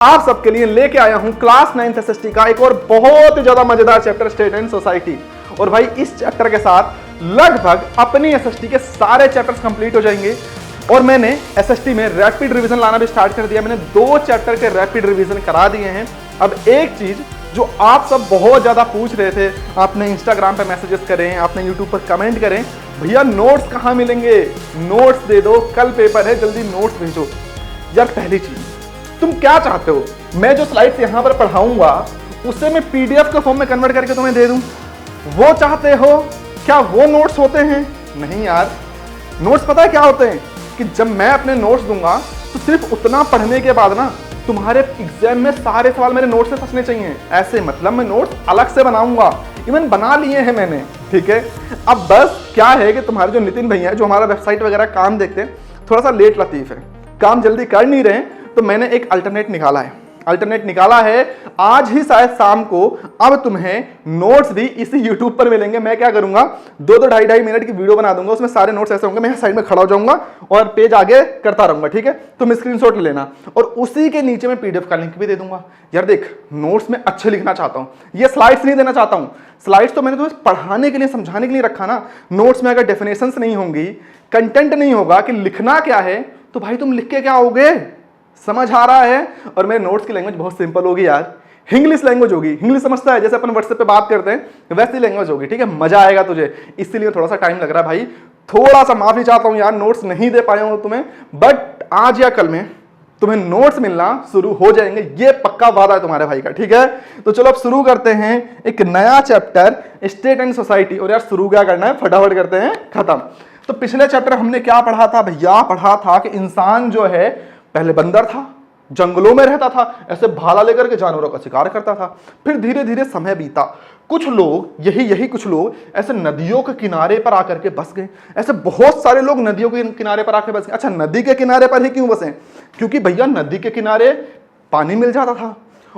आप सबके लिए लेके आया हूं क्लास 9th एसएसटी का एक और बहुत ही ज्यादा मजेदार चैप्टर स्टेट एंड सोसाइटी। और भाई इस चैप्टर के साथ लगभग अपनी एसएसटी के सारे चैप्टर्स कंप्लीट हो जाएंगे। और मैंने एसएसटी में रैपिड रिवीजन लाना भी स्टार्ट कर दिया। मैंने 2 चैप्टर के रैपिड रिवीजन करा दिए हैं। अब एक चीज जो आप सब बहुत ज्यादा पूछ रहे थे, आपने इंस्टाग्राम पे मैसेजेस करें, आपने यूट्यूब पर कमेंट करें, भैया नोट्स कहाँ मिलेंगे, नोट्स दे दो, कल पेपर है, जल्दी नोट्स भेजो। यार पहली चीज, तुम क्या चाहते हो? मैं जो स्लाइड्स यहां पर पढ़ाऊंगा उसे मैं पीडीएफ के फॉर्म में कन्वर्ट करके तुम्हें दे दूं, वो चाहते हो? क्या वो नोट्स होते हैं? नहीं यार, नोट्स पता है क्या होते हैं कि जब मैं अपने नोट्स दूंगा तो सिर्फ उतना पढ़ने के बाद ना तुम्हारे एग्जाम में सारे सवाल मेरे नोट्स से फंसने चाहिए। ऐसे मतलब मैं नोट्स अलग से बनाऊंगा, इवन बना लिए हैं मैंने, ठीक है। अब बस क्या है कि तुम्हारे जो नितिन भैया जो हमारा वेबसाइट वगैरह काम देखते हैं, थोड़ा सा लेट लतीफ है, काम जल्दी कर नहीं रहे, तो मैंने एक अल्टरनेट निकाला है। आज ही शायद शाम को अब तुम्हें नोट्स भी इसी यूट्यूब पर मिलेंगे। मैं क्या करूंगा, 2-2 ढाई मिनट की वीडियो बना दूंगा, उसमें सारे नोट्स ऐसे होंगे, मैं साइड में खड़ा हो जाऊंगा और पेज आगे करता रहूंगा, ठीक है। तुम स्क्रीनशॉट ले लेना और उसी के नीचे मैं पीडीएफ का लिंक भी दे दूंगा। यार देख, नोट्स में अच्छे लिखना चाहता हूं, ये स्लाइड्स नहीं देना चाहता हूं। स्लाइड्स तो मैंने तुम्हें पढ़ाने के लिए, समझाने के लिए रखा ना। नोट्स में अगर डेफिनेशंस नहीं होंगी, कंटेंट नहीं होगा कि लिखना क्या है, तो भाई तुम लिख के क्या होगे? समझ आ रहा है? और मेरे नोट्स की लैंग्वेज बहुत सिंपल होगी यार, इंग्लिश लैंग्वेज होगी। इंग्लिश समझता है, जैसे अपन व्हाट्सएप पे बात करते हैं वैसी लैंग्वेज होगी, ठीक है। मजा आएगा तुझे, इसलिए थोड़ा सा टाइम लग रहा है भाई। थोड़ा सा माफी चाहता हूं यार, नोट्स नहीं दे पाया हूं तुम्हें, बट आज या कल में तुम्हें नोट्स मिलना शुरू हो जाएंगे, ये पक्का वादा है तुम्हारे भाई का, ठीक है। तो चलो अब शुरू करते हैं एक नया चैप्टर, स्टेट एंड सोसाइटी। और यार शुरू क्या करना है, फटाफट करते हैं खत्म। तो पिछले चैप्टर हमने क्या पढ़ा था भैया? पढ़ा था कि इंसान जो है पहले बंदर था, जंगलों में रहता था, ऐसे भाला लेकर के जानवरों का शिकार करता था। फिर धीरे धीरे समय बीता, कुछ लोग यही कुछ लोग ऐसे नदियों के किनारे पर आकर के बस गए। ऐसे बहुत सारे लोग नदियों के किनारे पर आकर बस गए। अच्छा, नदी के किनारे पर ही क्यों बसे? क्योंकि भैया नदी के किनारे पानी मिल जाता था,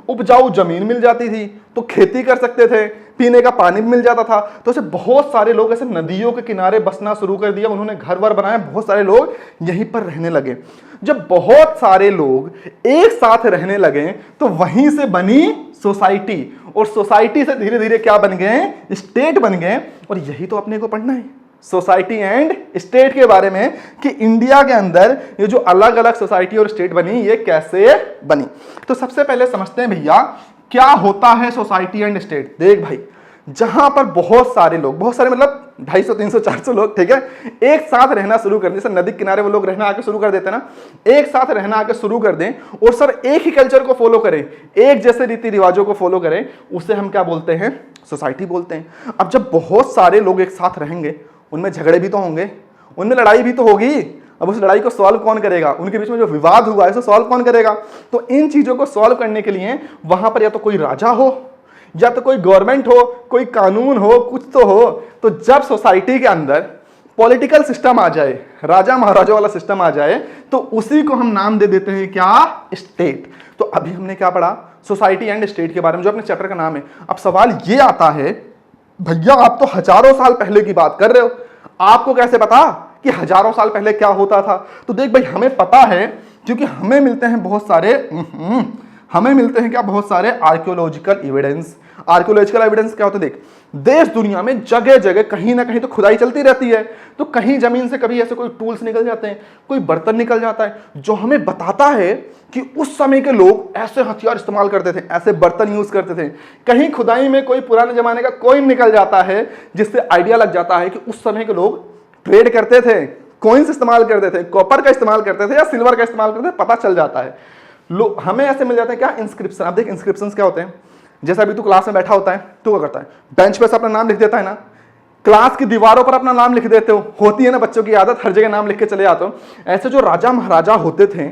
उपजाऊ जमीन मिल जाती थी, तो खेती कर सकते थे, पीने का पानी भी मिल जाता था। तो ऐसे बहुत सारे लोग ऐसे नदियों के किनारे बसना शुरू कर दिया, उन्होंने घर वर बनाए, बहुत सारे लोग यहीं पर रहने लगे। जब बहुत सारे लोग एक साथ रहने लगे तो वहीं से बनी सोसाइटी, और सोसाइटी से धीरे धीरे क्या बन गए? स्टेट बन गए। और यही तो अपने को पढ़ना है, सोसाइटी एंड स्टेट के बारे में, कि इंडिया के अंदर ये जो अलग अलग सोसाइटी और स्टेट बनी, ये कैसे बनी। तो सबसे पहले समझते हैं भैया क्या होता है सोसाइटी एंड स्टेट। देख भाई, जहां पर बहुत सारे मतलब 250, 300, 400 लोग, ठीक है, एक साथ रहना शुरू कर दें, जैसे नदी किनारे वो लोग रहना आके शुरू कर देते हैं ना, एक साथ रहना आके शुरू कर दें और सर एक ही कल्चर को फॉलो करें, एक जैसे रीति रिवाजों को फॉलो करें, उसे हम क्या बोलते हैं? सोसाइटी बोलते हैं। अब जब बहुत सारे लोग एक साथ रहेंगे, उनमें झगड़े भी तो होंगे, उनमें लड़ाई भी तो होगी। अब उस लड़ाई को सॉल्व कौन करेगा? उनके बीच में जो विवाद हुआ है उसे सॉल्व कौन करेगा? तो इन चीजों को सॉल्व करने के लिए वहां पर या तो कोई राजा हो, या तो कोई गवर्नमेंट हो, कोई कानून हो, कुछ तो हो। तो जब सोसाइटी के अंदर पॉलिटिकल सिस्टम आ जाए, राजा महाराजा वाला सिस्टम आ जाए, तो उसी को हम नाम दे देते हैं क्या? स्टेट। तो अभी हमने क्या पढ़ा? सोसाइटी एंड स्टेट के बारे में, जो अपने चैप्टर का नाम है। अब सवाल ये आता है, भैया आप तो हजारों साल पहले की बात कर रहे हो, आपको कैसे पता कि हजारों साल पहले क्या होता था? तो देख भाई, हमें पता है क्योंकि हमें मिलते हैं बहुत सारे आर्कियोलॉजिकल एविडेंस। आर्कियोलॉजिकल एविडेंस क्या होता है? देख, देश दुनिया में जगह जगह कहीं ना कहीं तो खुदाई चलती रहती है, तो कहीं जमीन से कभी ऐसे कोई टूल्स निकल जाते हैं, कोई बर्तन निकल जाता है, जो हमें बताता है कि उस समय के लोग ऐसे हथियार इस्तेमाल करते थे, ऐसे बर्तन यूज करते थे। कहीं खुदाई में कोई पुराने जमाने का कॉइन निकल जाता है, जिससे आइडिया लग जाता है कि उस समय के लोग ट्रेड करते थे, कॉइन्स इस्तेमाल करते थे, कॉपर का इस्तेमाल करते थे या सिल्वर का इस्तेमाल करते थे, पता चल जाता है। हमें ऐसे मिल जाते हैं क्या? इंस्क्रिप्शन। अब देख, इंस्क्रिप्शन क्या होते हैं? जैसे अभी तू क्लास में बैठा होता है, तू क्या करता है? बेंच पे से अपना नाम लिख देता है ना, क्लास की दीवारों पर अपना नाम लिख देते हो, होती है ना बच्चों की आदत, हर जगह नाम लिख के चले आते हो। ऐसे जो राजा महाराजा होते थे,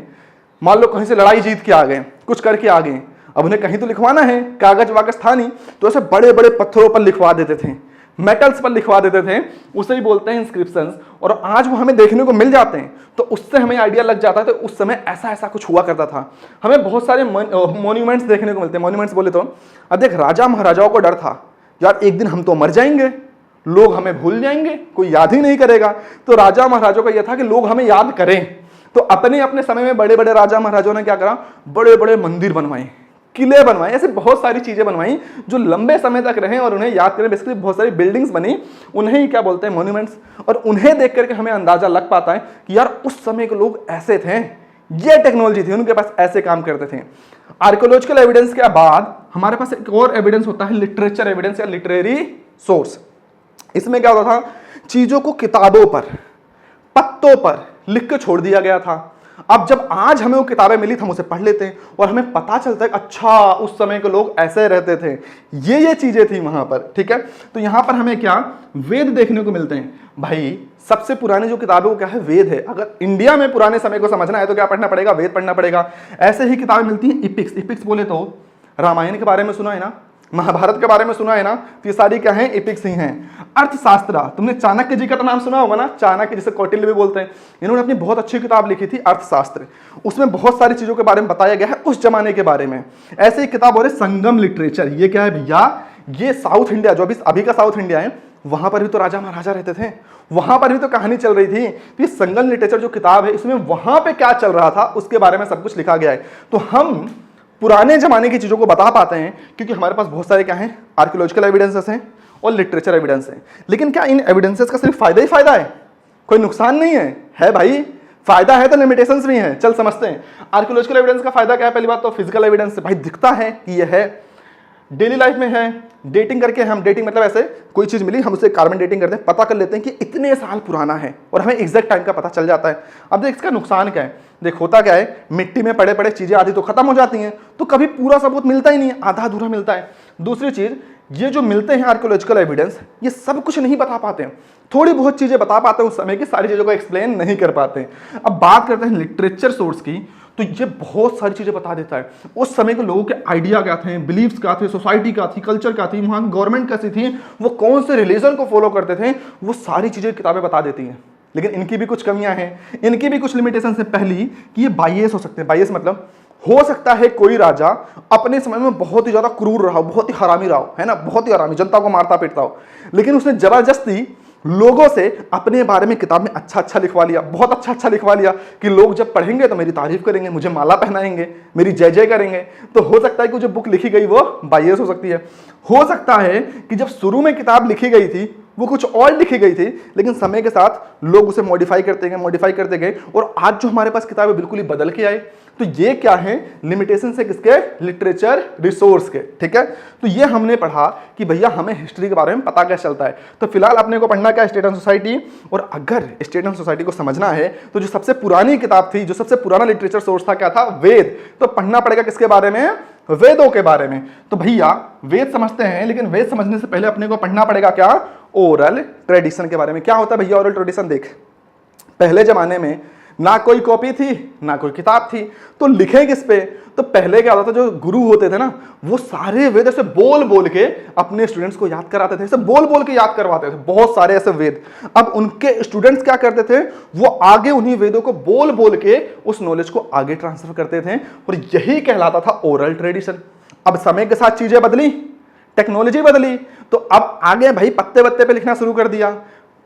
मान लो कहीं से लड़ाई जीत के आ गए, कुछ करके आ गए, अब उन्हें कहीं तो लिखवाना है, कागज वागज था नहीं, तो ऐसे बड़े बड़े पत्थरों पर लिखवा देते थे, मेटल्स पर लिखवा देते थे, उसे ही बोलते हैं इंस्क्रिप्शंस। और आज वो हमें देखने को मिल जाते हैं, तो उससे हमें आइडिया लग जाता है तो उस समय ऐसा ऐसा कुछ हुआ करता था। हमें बहुत सारे मॉन्यूमेंट्स देखने को मिलते हैं। मॉन्यूमेंट्स बोले तो अब देख, राजा महाराजाओं को डर था, यार एक दिन हम तो मर जाएंगे, लोग हमें भूल जाएंगे, कोई याद ही नहीं करेगा। तो राजा महाराजाओं का यह था कि लोग हमें याद करें, तो अपने अपने समय में बड़े बड़े राजा महाराजाओं ने क्या करा, बड़े बड़े मंदिर बनवाए, किले बनवाए, ऐसे बहुत सारी चीजें बनवाई जो लंबे समय तक रहे और उन्हें याद करें। बेसिकली बहुत सारी बिल्डिंग्स बनी, उन्हें ही क्या बोलते हैं, मॉन्यूमेंट्स। और उन्हें देख करके हमें अंदाजा लग पाता है कि यार उस समय के लोग ऐसे थे, ये टेक्नोलॉजी थी, उनके पास ऐसे काम करते थे। आर्कियोलॉजिकल एविडेंस के बाद हमारे पास एक और एविडेंस होता है, लिटरेचर एविडेंस या लिटरेरी सोर्स। इसमें क्या होता था, चीजों को किताबों पर, पत्तों पर लिख के छोड़ दिया गया था। अब जब आज हमें वो किताबें मिली, हम उसे पढ़ लेते हैं और हमें पता चलता है अच्छा उस समय के लोग ऐसे रहते थे, ये चीजें थी वहां पर, ठीक है। तो यहां पर हमें क्या वेद देखने को मिलते हैं। भाई सबसे पुरानी जो किताब है वो क्या है, वेद है। अगर इंडिया में पुराने समय को समझना है तो क्या पढ़ना पड़ेगा, वेद पढ़ना पड़ेगा। ऐसे ही किताबें मिलती हैं इपिक्स। इपिक्स बोले तो रामायण के बारे में सुना है ना, महाभारत के बारे में सुना है ना, तो ये सारी क्या है, एपिक्स ही हैं। अर्थशास्त्र, तुमने चाणक्य जी का तो नाम सुना होगा ना, चाणक्य जिसे कौटिल्य भी बोलते हैं, इन्होंने अपनी बहुत अच्छी किताब लिखी थी अर्थशास्त्र। उसमें बहुत सारी चीजों के बारे में बताया गया है उस जमाने के बारे में। ऐसे ही किताब और संगम लिटरेचर, ये क्या है भैया, ये साउथ इंडिया, जो अभी का साउथ इंडिया है, वहां पर भी तो राजा महाराजा रहते थे, वहां पर भी तो कहानी चल रही थी। तो ये संगम लिटरेचर जो किताब है, इसमें वहां पे क्या चल रहा था उसके बारे में सब कुछ लिखा गया है। तो हम पुराने जमाने की चीजों को बता पाते हैं क्योंकि हमारे पास बहुत सारे क्या हैं, आर्कियोलॉजिकल एविडेंसेस हैं और लिटरेचर एविडेंस है। लेकिन क्या इन एविडेंसेस का सिर्फ फायदा ही फायदा है, कोई नुकसान नहीं है भाई, फायदा है तो लिमिटेशंस भी हैं। चल समझते हैं आर्कियोलॉजिकल एविडेंस का फायदा क्या है। पहली बात तो फिजिकल एविडेंस से भाई दिखता है कि यह है, डेली लाइफ में है। डेटिंग करके हम, डेटिंग मतलब ऐसे कोई चीज मिली, हम उसे कार्बन डेटिंग करते हैं, पता कर लेते हैं कि इतने साल पुराना है और हमें एग्जैक्ट टाइम का पता चल जाता है। अब देख इसका नुकसान क्या है, देख होता क्या है, मिट्टी में पड़े पड़े चीजें आधी तो खत्म हो जाती हैं, तो कभी पूरा सबूत मिलता ही नहीं है, आधा अधूरा मिलता है। दूसरी चीज, ये जो मिलते हैं आर्कियोलॉजिकल एविडेंस, ये सब कुछ नहीं बता पाते हैं, थोड़ी बहुत चीजें बता पाते हैं, उस समय की सारी चीजों को एक्सप्लेन नहीं कर पाते। अब बात करते हैं लिटरेचर सोर्स की, तो ये बहुत सारी चीजें बता देता है। उस समय के लोगों के आइडिया क्या थे, बिलीव्स क्या थे, सोसाइटी क्या थी, कल्चर क्या थी, वहां गवर्नमेंट कैसी थी, वो कौन से रिलीजन को फॉलो करते थे, वो सारी चीजें किताबें बता देती हैं। लेकिन इनकी भी कुछ कमियां हैं, इनकी भी कुछ लिमिटेशन है। पहली कि ये बायस हो सकते हैं। बायस मतलब हो सकता है कोई राजा अपने समय में बहुत ही ज्यादा क्रूर रहा हो, बहुत ही हरामी रहा हो, है ना, बहुत ही हरामी, जनता को मारता पीटता हो, लेकिन उसने जबरदस्ती लोगों से अपने बारे में किताब में अच्छा लिखवा लिया, बहुत अच्छा लिखवा लिया कि लोग जब पढ़ेंगे तो मेरी तारीफ करेंगे, मुझे माला पहनाएंगे, मेरी जय जय करेंगे। तो हो सकता है कि जो बुक लिखी गई वो बायस हो सकती है। हो सकता है कि जब शुरू में किताब लिखी गई थी वो कुछ और लिखी गई थी, लेकिन समय के साथ लोग उसे मॉडिफाई करते गए और आज जो हमारे पास किताबें बिल्कुल ही बदल के आए। तो ये क्या है, लिमिटेशन से किसके, लिटरेचर रिसोर्स के, ठीक है। तो ये हमने पढ़ा कि भैया हमें हिस्ट्री के बारे में पता क्या चलता है। तो फिलहाल अपने को पढ़ना क्या, स्टेट एंड सोसाइटी। और अगर स्टेट एंड सोसाइटी को समझना है तो जो सबसे पुरानी किताब थी, जो सबसे पुराना लिटरेचर सोर्स था, क्या था, वेद। तो पढ़ना पड़ेगा किसके बारे में, वेदों के बारे में। तो भैया वेद समझते हैं, लेकिन वेद समझने से पहले अपने को पढ़ना पड़ेगा क्या, ओरल ट्रेडिशन के बारे में। क्या होता है भैया ओरल ट्रेडिशन, देख पहले जमाने में ना कोई कॉपी थी ना कोई किताब थी, तो लिखे किस पे। तो पहले क्या होता था, जो गुरु होते थे ना, वो सारे वेद ऐसे बोल बोल के अपने स्टूडेंट्स को याद कराते थे, ऐसे बोल बोल के याद करवाते थे, बहुत सारे ऐसे वेद। अब उनके स्टूडेंट्स क्या करते थे, वो आगे उन्हीं वेदों को बोल बोल के उस नॉलेज को आगे ट्रांसफर करते थे, और यही कहलाता था ओरल ट्रेडिशन। अब समय के साथ चीजें बदली, टेक्नोलॉजी बदली, तो अब आगे भाई पत्ते पत्ते पे लिखना शुरू कर दिया,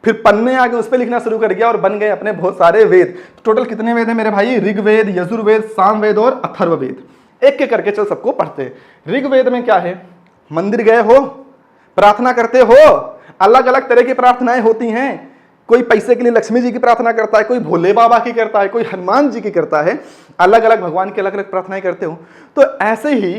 फिर पन्ने आगे उस पे लिखना शुरू कर दिया और बन गए अपने बहुत सारे वेद। टोटल कितने वेद हैं मेरे भाई, ऋग्वेद, यजुर्वेद, सामवेद और अथर्ववेद। एक एक करके चल सबको पढ़ते हैं। ऋग्वेद में क्या है, मंदिर गए हो, प्रार्थना करते हो, अलग अलग तरह की प्रार्थनाएं होती हैं। कोई पैसे के लिए लक्ष्मी जी की प्रार्थना करता है, कोई भोले बाबा की करता है, कोई हनुमान जी की करता है, अलग अलग भगवान की अलग अलग प्रार्थनाएं करते हो। तो ऐसे ही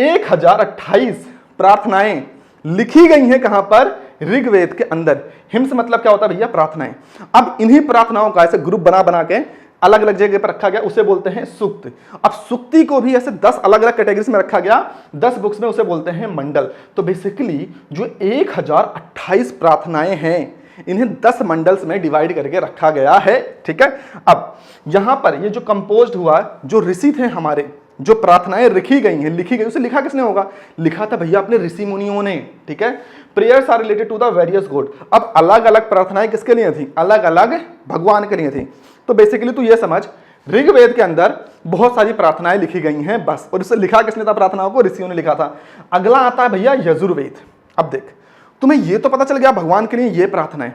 1028 प्रार्थनाएं लिखी गई हैं, कहां पर, ऋग्वेद के अंदर। हिम्स मतलब क्या होता है भैया, प्रार्थनाएं। अब इन्हीं प्रार्थनाओं का ऐसे ग्रुप बना बना के अलग अलग जगह पर रखा गया, उसे बोलते हैं सुक्त। अब सुक्ति को भी ऐसे 10 अलग अलग कैटेगरीज में रखा गया, 10 बुक्स में, उसे बोलते हैं मंडल। तो बेसिकली जो 1028 प्रार्थनाएं हैं, इन्हें 10 मंडल्स में डिवाइड करके रखा गया है, ठीक है। अब यहां पर ये जो कंपोज्ड हुआ, जो ऋषि थे हमारे, जो प्रार्थनाएं लिखी गई हैं, लिखी गई, उसे लिखा किसने होगा, लिखा था भैया अपने ऋषि मुनियों ने, ठीक है। Prayers are related to the various god. अब अलग अलग प्रार्थनाएं किसके लिए थी, अलग अलग भगवान के लिए थी। तो बेसिकली तू ये समझ, ऋग्वेद के अंदर बहुत सारी प्रार्थनाएं लिखी गई हैं बस, और उसे लिखा किसने था, प्रार्थनाओं को ऋषियों ने लिखा था। अगला आता है भैया यजुर्वेद। अब देख तुम्हें ये तो पता चल गया भगवान के लिए ये प्रार्थना है,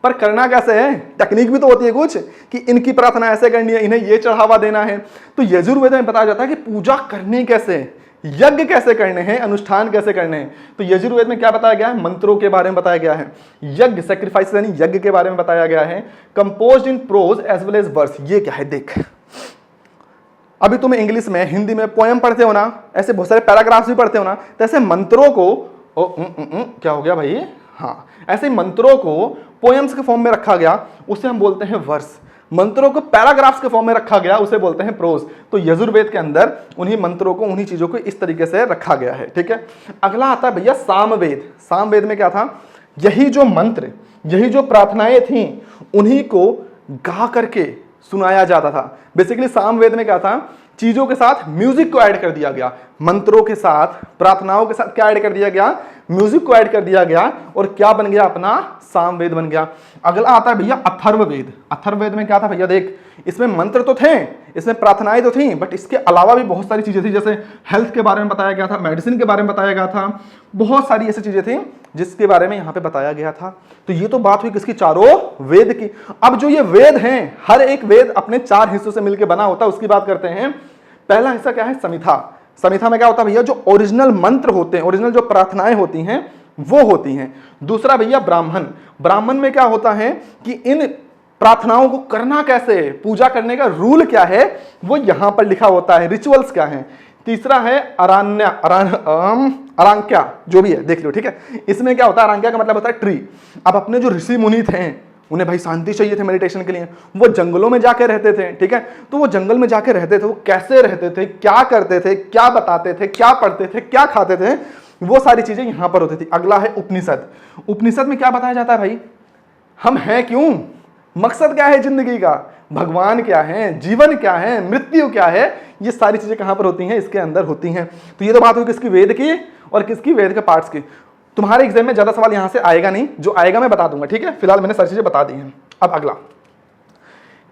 पर करना कैसे है, टेक्निक भी तो होती है कुछ कि इनकी प्रार्थना ऐसे करनी है, इन्हें ये चढ़ावा देना है। तो यजुर्वेद में बताया जाता है कि पूजा करनी कैसे, यज्ञ कैसे करने हैं, अनुष्ठान कैसे करने हैं। तो यजुर्वेद में क्या बताया गया है, मंत्रों के बारे में बताया गया है, यज्ञ सैक्रिफाइस यानी यज्ञ के बारे में बताया गया है, composed in prose as well as verse. ये क्या है देख, अभी तुम इंग्लिश में हिंदी में पोएम पढ़ते हो ना, ऐसे बहुत सारे पैराग्राफ्स भी पढ़ते हो ना, तो ऐसे मंत्रों को क्या हो गया भाई, हाँ, ऐसे मंत्रों को पोएम्स के फॉर्म में रखा गया, उसे हम बोलते हैं वर्स। मंत्रों को पैराग्राफ्स के फॉर्म में रखा गया, उसे बोलते हैं प्रोज। तो यजुर्वेद के अंदर उन्हीं मंत्रों को, उन्हीं चीजों को इस तरीके से रखा गया है, ठीक है। अगला आता है भैया सामवेद। सामवेद में क्या था, यही जो मंत्र, यही जो प्रार्थनाएं थी, उन्हीं को गा करके सुनाया जाता था। बेसिकली सामवेद में क्या था, चीजों के साथ म्यूजिक को ऐड कर दिया गया, मंत्रों के साथ, प्रार्थनाओं के साथ क्या ऐड कर दिया गया, म्यूजिक को ऐड कर दिया गया, और क्या बन गया अपना सामवेद बन गया। अगला आता है भैया अथर्ववेद। अथर्ववेद में क्या था भैया देख, इसमें मंत्र तो थे, इसमें प्रार्थनाएं तो थी, बट इसके अलावा भी बहुत सारी चीजें थी, जैसे हेल्थ के बारे में बताया गया था, मेडिसिन के बारे में बताया गया था, बहुत सारी ऐसी चीजें थी जिसके बारे में यहाँ पे बताया गया था। तो ये तो बात हुई किसकी, चारों वेद की। अब जो ये वेद हैं, हर एक वेद अपने 4 हिस्सों से मिलकर बना होता है, उसकी बात करते हैं। पहला हिस्सा क्या है, समिथा। समिथा में क्या होता है भैया, जो ओरिजिनल मंत्र होते हैं, ओरिजिनल जो प्रार्थनाएं होती हैं वो होती हैं। दूसरा भैया ब्राह्मण। ब्राह्मण में क्या होता है कि इन प्रार्थनाओं को करना कैसे है, पूजा करने का रूल क्या है, वो यहां पर लिखा होता है, रिचुअल्स क्या है। तीसरा है अरांक्या, जो भी है देख लो, ठीक है। इसमें क्या होता है, अरांक्या का मतलब होता है ट्री। अब अपने जो ऋषि मुनि थे, उन्हें भाई शांति चाहिए थे मेडिटेशन के लिए, वो जंगलों में जाके रहते थे, ठीक है। तो वो जंगल में जाके रहते थे, वो कैसे रहते थे, क्या करते थे, क्या बताते थे, क्या पढ़ते थे, क्या खाते थे, वो सारी चीजें यहां पर होती थी। अगला है उपनिषद। उपनिषद में क्या बताया जाता है भाई, हम हैं क्यों, मकसद क्या है जिंदगी का, भगवान क्या है, जीवन क्या है, मृत्यु क्या है, ये सारी चीजें कहां पर होती हैं, इसके अंदर होती हैं। तो ये तो बात हुई किसकी, वेद की, और किसकी, वेद के पार्ट्स की। तुम्हारे एग्जाम में ज्यादा सवाल यहां से आएगा नहीं, जो आएगा मैं बता दूंगा, ठीक है। फिलहाल मैंने सारी चीजें बता दी हैं। अब अगला,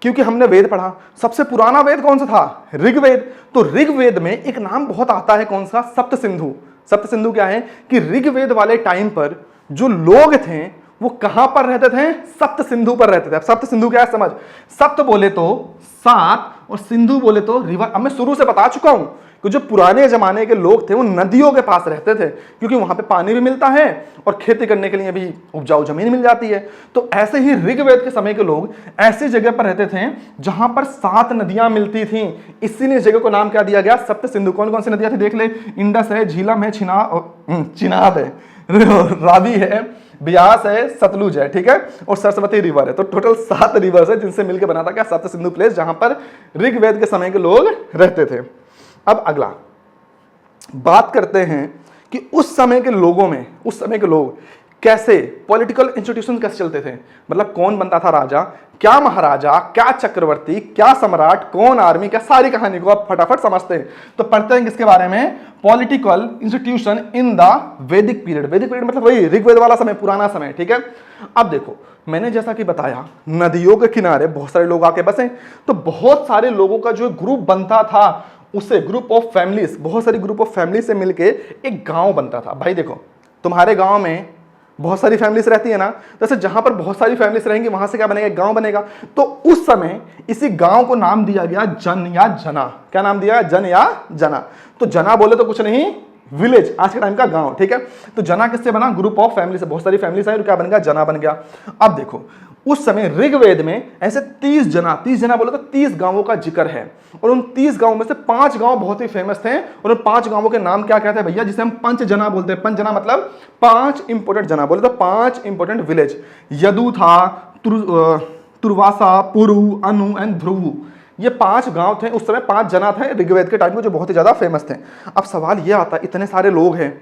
क्योंकि हमने वेद पढ़ा, सबसे पुराना वेद कौन सा था, ऋग्वेद। तो ऋग्वेद में एक नाम बहुत आता है, कौन सा, सप्त सिंधु। सप्त सिंधु क्या है कि ऋग्वेद वाले टाइम पर जो लोग थे वो कहां पर रहते थे, सप्त सिंधु पर रहते थे। अब सप्त सिंधु क्या है समझ, सप्त बोले तो 7 और सिंधु बोले तो रिवर। अब मैं शुरू से बता चुका हूं कि जो पुराने जमाने के लोग थे वो नदियों के पास रहते थे, क्योंकि वहां पे पानी भी मिलता है और खेती करने के लिए भी उपजाऊ जमीन मिल जाती है। तो ऐसे ही ऋग्वेद के समय के लोग ऐसी जगह पर रहते थे जहां पर 7 नदियां मिलती थी, इसीलिए इस जगह को नाम क्या दिया गया, सप्त सिंधु। कौन कौन सी नदियां थी देख ले, इंडस है, झीलम है, चिनाब है, रावी है, ब्यास है, सतलुज है, ठीक है, और सरस्वती रिवर है। तो टोटल 7 रिवर्स है जिनसे मिलकर बना था क्या, सप्त सिंधु प्लेस, जहां पर ऋग्वेद के समय के लोग रहते थे। अब अगला बात करते हैं कि उस समय के लोगों में, उस समय के लोग कैसे, पॉलिटिकल इंस्टीट्यूशन कैसे चलते थे, मतलब कौन बनता था राजा, क्या महाराजा, क्या चक्रवर्ती, क्या सम्राट, कौन आर्मी, क्या, सारी कहानी को आप फटाफट समझते हैं। तो पढ़ते हैं किसके बारे में, पॉलिटिकल इंस्टीट्यूशन इन द वैदिक पीरियड। वैदिक पीरियड मतलब वही ऋग्वेद वाला समय, पुराना समय, ठीक है। अब देखो मैंने जैसा कि बताया, नदियों के किनारे बहुत सारे लोग आके बसे, तो बहुत सारे लोगों का जो ग्रुप बनता था, उसे ग्रुप ऑफ फैमिलीज, बहुत सारी ग्रुप ऑफ फैमिली से मिलके एक गांव बनता था। भाई देखो तुम्हारे गांव में बहुत सारी फैमिलीज रहती है ना, जैसे जहां पर बहुत सारी फैमिलीज रहेंगी वहां से क्या बनेगा, एक गांव बनेगा। तो उस समय इसी गांव को नाम दिया गया जन या जना। क्या नाम दिया, जन या जना। तो जना बोले तो कुछ नहीं, विलेज, आज के टाइम का गांव, ठीक है। तो जना किससे बना, ग्रुप ऑफ फैमिली से, बहुत सारी फैमिलीज आई और क्या बन गया, जना बन गया। अब देखो उस समय ऋग्वेद में ऐसे 30 जना बोले तो 30 गांवों का जिक्र है, और उन 30 गांवों में से 5 गांव बहुत ही फेमस थे, और उन 5 गांवों के नाम क्या कहते हैं भैया, जिसे हम पंच जना बोलते हैं। पंच जना मतलब 5 इंपोर्टेंट जना, बोले तो 5 इंपोर्टेंट विलेज। यदु था, तुर्वासा, पुरु, अनु एंड ध्रुव, ये 5 गांव थे। उस समय 5 जना थे ऋग्वेद के टाइम में जो बहुत ही ज्यादा फेमस थे। अब सवाल यह आता है, इतने सारे लोग हैं,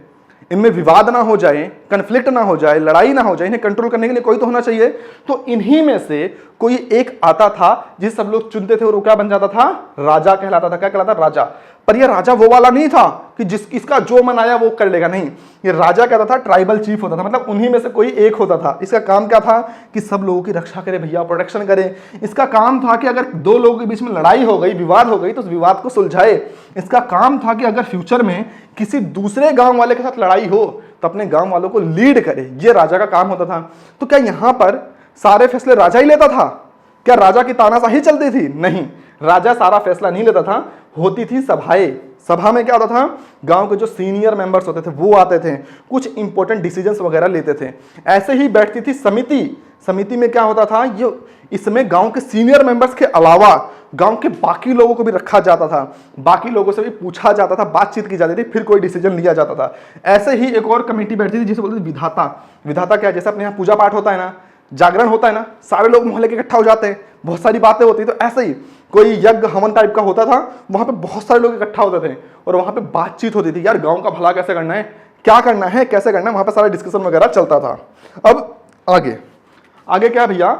इनमें विवाद ना हो जाए, कन्फ्लिक्ट ना हो जाए, लड़ाई ना हो जाए, इन्हें कंट्रोल करने के लिए कोई तो होना चाहिए। तो इन्हीं में से कोई एक आता था जिसे सब लोग चुनते थे, और वो क्या बन जाता था, राजा कहलाता था। क्या कहलाता, राजा। पर ये राजा वो वाला नहीं था कि इसका जो मन आया वो कर लेगा, नहीं। ये राजा कहता था, ट्राइबल चीफ होता था, मतलब उन्हीं में से कोई एक होता था। इसका काम क्या था कि सब लोगों की रक्षा करे भैया, प्रोटेक्शन करे। इसका काम था कि अगर 2 लोगों के बीच में लड़ाई हो गई, विवाद हो गई, तो उस विवाद को सुलझाए। इसका काम था कि अगर फ्यूचर में किसी दूसरे गांव वाले के साथ लड़ाई हो तो अपने गांव वालों को लीड करे, ये राजा का काम होता था। तो क्या यहां पर सारे फैसले राजा ही लेता था? क्या राजा की तानाशाही चलती थी? नहीं, राजा सारा फैसला नहीं लेता था, होती थी सभाएं। सभा में क्या होता था, गांव के जो सीनियर मेंबर्स होते थे वो आते थे, कुछ इंपॉर्टेंट डिसीजंस वगैरह लेते थे। ऐसे ही बैठती थी समिति। समिति में क्या होता था, ये इसमें गांव के सीनियर मेंबर्स के अलावा गांव के बाकी लोगों को भी रखा जाता था, बाकी लोगों से भी पूछा जाता था, बातचीत की जाती थी, फिर कोई डिसीजन लिया जाता था। ऐसे ही एक और कमेटी बैठती थी जिसे बोलते थे विधाता। विधाता क्या, जैसे अपने यहाँ पूजा पाठ होता है ना, जागरण होता है ना, सारे लोग मोहल्ले के इकट्ठा हो जाते हैं, बहुत सारी बातें होती, तो ऐसे ही कोई यज्ञ हवन टाइप का होता था, वहां पे बहुत सारे लोग इकट्ठा होते थे और वहां पे बातचीत होती थी, यार गांव का भला कैसे करना है, क्या करना है, कैसे करना है, वहां पे सारा डिस्कशन वगैरह चलता था। अब आगे आगे क्या भैया,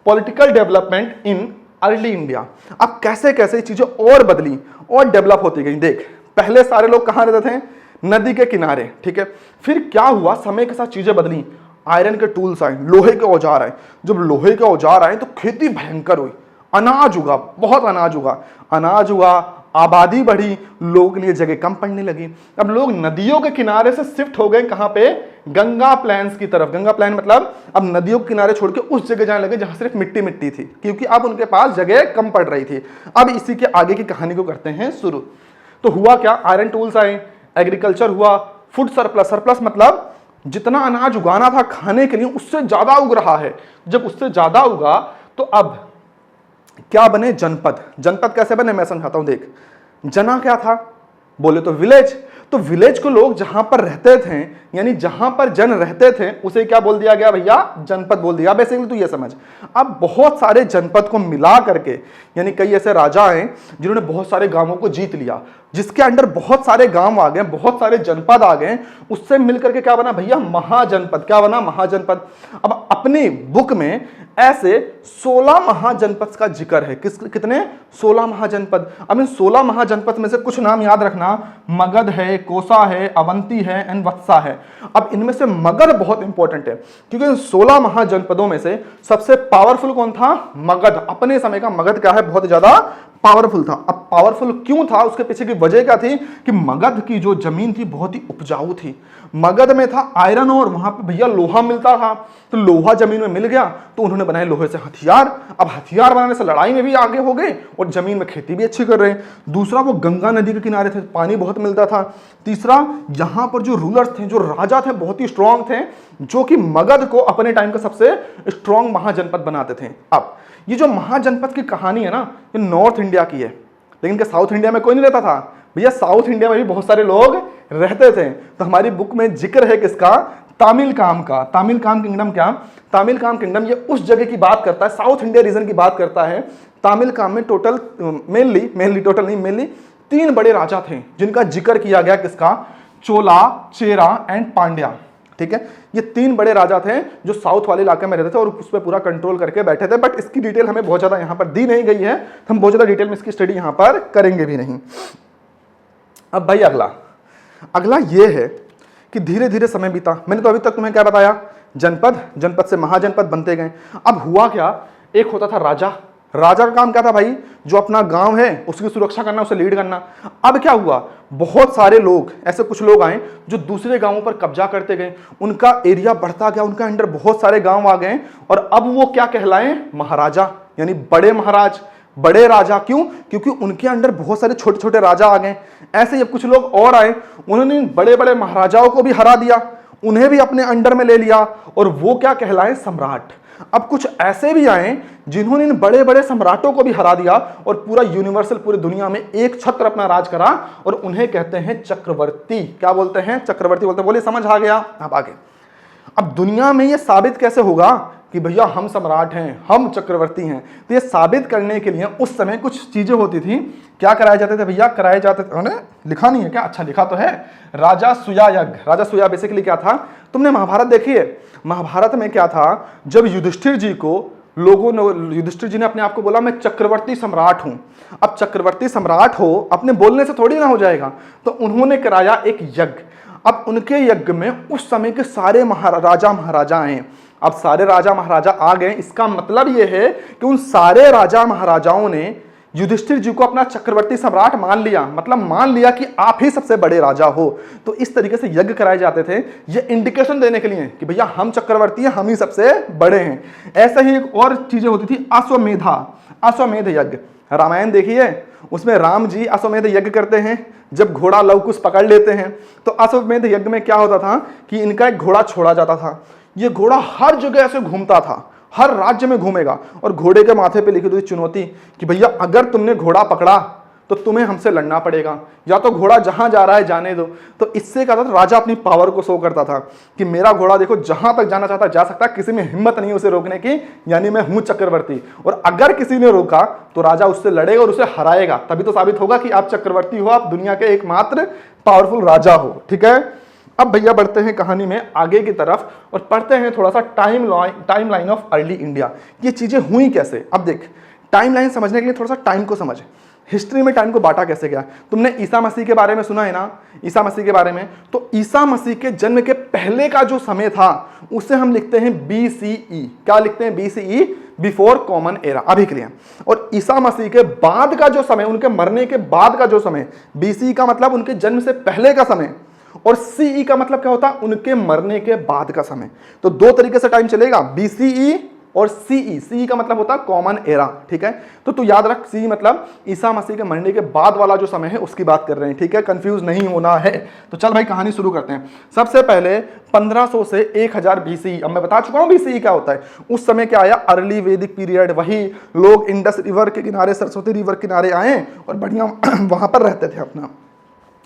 political development in early India. अब कैसे कैसे चीजें और बदली और डेवलप होती गई। देख, पहले सारे लोग कहां रहते थे, नदी के किनारे, ठीक है। फिर क्या हुआ, समय के साथ चीजें बदली, आयरन के टूल्स आए, लोहे के औजार आए। जब लोहे के औजार आए तो खेती भयंकर हुई, अनाज उगा, बहुत अनाज उगा, अनाज हुआ, आबादी बढ़ी, लोगों के लिए जगह कम पड़ने लगी। अब लोग नदियों के किनारे से शिफ्ट हो गए कहां पे, गंगा प्लेन्स की तरफ। गंगा प्लेन मतलब अब नदियों के किनारे छोड़ के उस जगह जाने लगे जहां सिर्फ मिट्टी मिट्टी थी, क्योंकि अब उनके पास जगह कम पड़ रही थी। अब इसी के आगे की कहानी को करते हैं शुरू। तो हुआ क्या, आयरन टूल्स आए, एग्रीकल्चर हुआ, फूड सरप्लस। सरप्लस मतलब जितना अनाज उगाना था खाने के लिए उससे ज्यादा उग रहा है। जब उससे ज्यादा उगा तो अब क्या बने, जनपद। जनपद कैसे बने मैं समझाता हूं। देख, जना क्या था, बोले तो विलेज। तो विलेज को लोग जहां पर रहते थे, यानी जहां पर जन रहते थे, उसे क्या बोल दिया गया भैया, जनपद बोल दिया। बेसिकली तू ये समझ, अब बहुत सारे जनपद को मिला करके, यानी कई ऐसे राजा हैं जिन्होंने बहुत सारे गांवों को जीत लिया, जिसके अंडर बहुत सारे गांव आ गए, बहुत सारे जनपद आ गए, उससे मिलकर के क्या बना भैया, महाजनपद। क्या बना, महाजनपद। अब अपनी बुक में ऐसे 16 महाजनपद का जिक्र है। कितने, 16 महाजनपद। अब इन 16 महाजनपद में से कुछ नाम याद रखना, मगध है, कोसा है, अवंती है एंड वत्सा है। अब इनमें से मगध बहुत इंपॉर्टेंट है, क्योंकि इन 16 महाजनपदों में से सबसे पावरफुल कौन था, मगध। अपने समय का मगध क्या है, बहुत ज्यादा पावरफुल था। अब पावरफुल क्यों था, उसके पीछे की वजह क्या थी कि मगध की जो जमीन थी बहुत ही उपजाऊ थी। मगध में था आयरन और वहां पे भैया लोहा मिलता था, तो लोहा जमीन में मिल गया तो उन्होंने बनाए लोहे से हथियार। अब हथियार बनाने से लड़ाई में भी आगे हो गए और जमीन में खेती भी अच्छी कर रहे हैं। दूसरा, वो गंगा नदी के किनारे थे, पानी बहुत मिलता था। तीसरा, यहां पर जो रूलर्स थे, जो राजा थे, बहुत ही स्ट्रांग थे, जो कि मगध को अपने टाइम का सबसे स्ट्रांग महाजनपद बनाते थे। अब ये जो महाजनपद की कहानी है ना, ये नॉर्थ इंडिया की है, लेकिन क्या साउथ इंडिया में कोई नहीं रहता था भैया? साउथ इंडिया में भी बहुत सारे लोग रहते थे। तो हमारी बुक में जिक्र है किसका, तामिलकाम का। तामिलकाम किंगडम क्या, तामिलकाम किंगडम ये उस जगह की बात करता है, साउथ इंडिया रीजन की बात करता है। तामिलकाम में टोटल मेनली 3 बड़े राजा थे जिनका जिक्र किया गया, किसका, चोला, चेरा एंड पांड्या। ठीक है, ये 3 बड़े राजा थे जो साउथ वाले इलाके में रहते थे और उस पर पूरा कंट्रोल करके बैठे थे। बट इसकी डिटेल हमें बहुत ज्यादा यहां पर दी नहीं गई है, हम बहुत ज्यादा डिटेल में इसकी स्टडी यहां पर करेंगे भी नहीं। अब भाई अगला ये है कि धीरे धीरे समय बीता। मैंने तो अभी तक तुम्हें क्या बताया, जनपद, जनपद से महाजनपद बनते गए। अब हुआ क्या, एक होता था राजा। राजा का काम क्या था भाई, जो अपना गांव है उसकी सुरक्षा करना, उसे लीड करना। अब क्या हुआ, बहुत सारे लोग, ऐसे कुछ लोग आए जो दूसरे गांवों पर कब्जा करते गए, उनका एरिया बढ़ता गया, उनके अंडर बहुत सारे गांव आ गए और अब वो क्या कहलाए, महाराजा, यानी बड़े महाराज, बड़े राजा। क्यों, क्योंकि उनके अंडर बहुत सारे छोटे छोटे राजा आ गए। ऐसे जब कुछ लोग और आए, उन्होंने बड़े बड़े महाराजाओं को भी हरा दिया, उन्हें भी अपने अंडर में ले लिया और वो क्या कहलाए, सम्राट। अब कुछ ऐसे भी आए जिन्होंने इन बड़े बड़े सम्राटों को भी हरा दिया और पूरा यूनिवर्सल, पूरी दुनिया में एक छत्र अपना राज करा और उन्हें कहते हैं चक्रवर्ती। क्या बोलते हैं, चक्रवर्ती बोलते हैं। बोले समझ आ गया। अब आगे, अब दुनिया में यह साबित कैसे होगा कि भैया हम सम्राट हैं, हम चक्रवर्ती हैं? तो ये साबित करने के लिए उस समय कुछ चीजें होती थी। क्या कराए जाते थे भैया, कराए जाते थे, लिखा नहीं है क्या, अच्छा लिखा तो है, राजा सूया यज्ञ। राजा सूया बेसिकली क्या था, तुमने महाभारत देखी है? महाभारत में क्या था, जब युधिष्ठिर जी को लोगों ने, युधिष्ठिर जी ने अपने आप को बोला मैं चक्रवर्ती सम्राट हूं। अब चक्रवर्ती सम्राट हो, अपने बोलने से थोड़ी ना हो जाएगा, तो उन्होंने कराया एक यज्ञ। अब उनके यज्ञ में उस समय के सारे राजा महाराजा आए। अब सारे राजा महाराजा आ गए, इसका मतलब यह है कि उन सारे राजा महाराजाओं ने युधिष्ठिर जी को अपना चक्रवर्ती सम्राट मान लिया, मतलब मान लिया कि आप ही सबसे बड़े राजा हो। तो इस तरीके से यज्ञ कराए जाते थे, ये इंडिकेशन देने के लिए कि भैया हम चक्रवर्ती हैं, हम ही सबसे बड़े हैं। ऐसा ही एक और चीजें होती थी, अश्वमेधा, अश्वमेध यज्ञ। रामायण देखिए, उसमें राम जी अश्वमेध यज्ञ करते हैं, जब घोड़ा लवकुश पकड़ लेते हैं। तो अश्वमेध यज्ञ में क्या होता था कि इनका एक घोड़ा छोड़ा जाता था। ये घोड़ा हर जगह ऐसे घूमता था, हर राज्य में घूमेगा, और घोड़े के माथे पे लिखी हुई चुनौती कि भैया अगर तुमने घोड़ा पकड़ा तो तुम्हें हमसे लड़ना पड़ेगा, या तो घोड़ा जहां जा रहा है जाने दो। तो इससे क्या था, राजा अपनी पावर को शो करता था कि मेरा घोड़ा देखो जहां तक जाना चाहता जा सकता है, किसी में हिम्मत नहीं उसे रोकने की, यानी मैं हूं चक्रवर्ती। और अगर किसी ने रोका तो राजा उससे लड़ेगा और उसे हराएगा, तभी तो साबित होगा कि आप चक्रवर्ती हो, आप दुनिया के एकमात्र पावरफुल राजा हो। ठीक है, अब भैया बढ़ते हैं कहानी में आगे की तरफ और पढ़ते हैं थोड़ा सा टाइमलाइन ऑफ अर्ली इंडिया। ये चीजें हुई कैसे। अब देख, टाइमलाइन समझने के लिए थोड़ा सा टाइम को समझ। हिस्ट्री में टाइम को बांटा कैसे गया। तुमने ईसा मसीह के बारे में सुना है ना, ईसा मसीह के बारे में। तो ईसा मसीह के जन्म के पहले का जो समय था उसे हम लिखते हैं BCE। क्या लिखते हैं? BCE, बिफोर कॉमन एरा, अभी के लिए। और ईसा मसीह के बाद का जो समय, उनके मरने के बाद का जो समय, BCE का मतलब उनके जन्म से पहले का समय, और CE का मतलब क्या होता है? उनके मरने के बाद का समय। तो दो तरीके से टाइम चलेगा, BCE और CE। CE का मतलब होता है कॉमन एरा। ठीक है, तो तू याद रख, CE मतलब ईसा मसीह के मरने के बाद वाला जो समय है उसकी बात कर रहे हैं। ठीक है, कंफ्यूज नहीं होना है। तो चल भाई कहानी शुरू करते हैं। सबसे पहले 1500 से 1000 BCE। अब मैं बता चुका हूं BCE क्या होता है। उस समय क्या आया? अर्ली वैदिक पीरियड। वही लोग इंडस रिवर के किनारे, सरस्वती रिवर किनारे आए और बढ़िया वहां पर रहते थे अपना।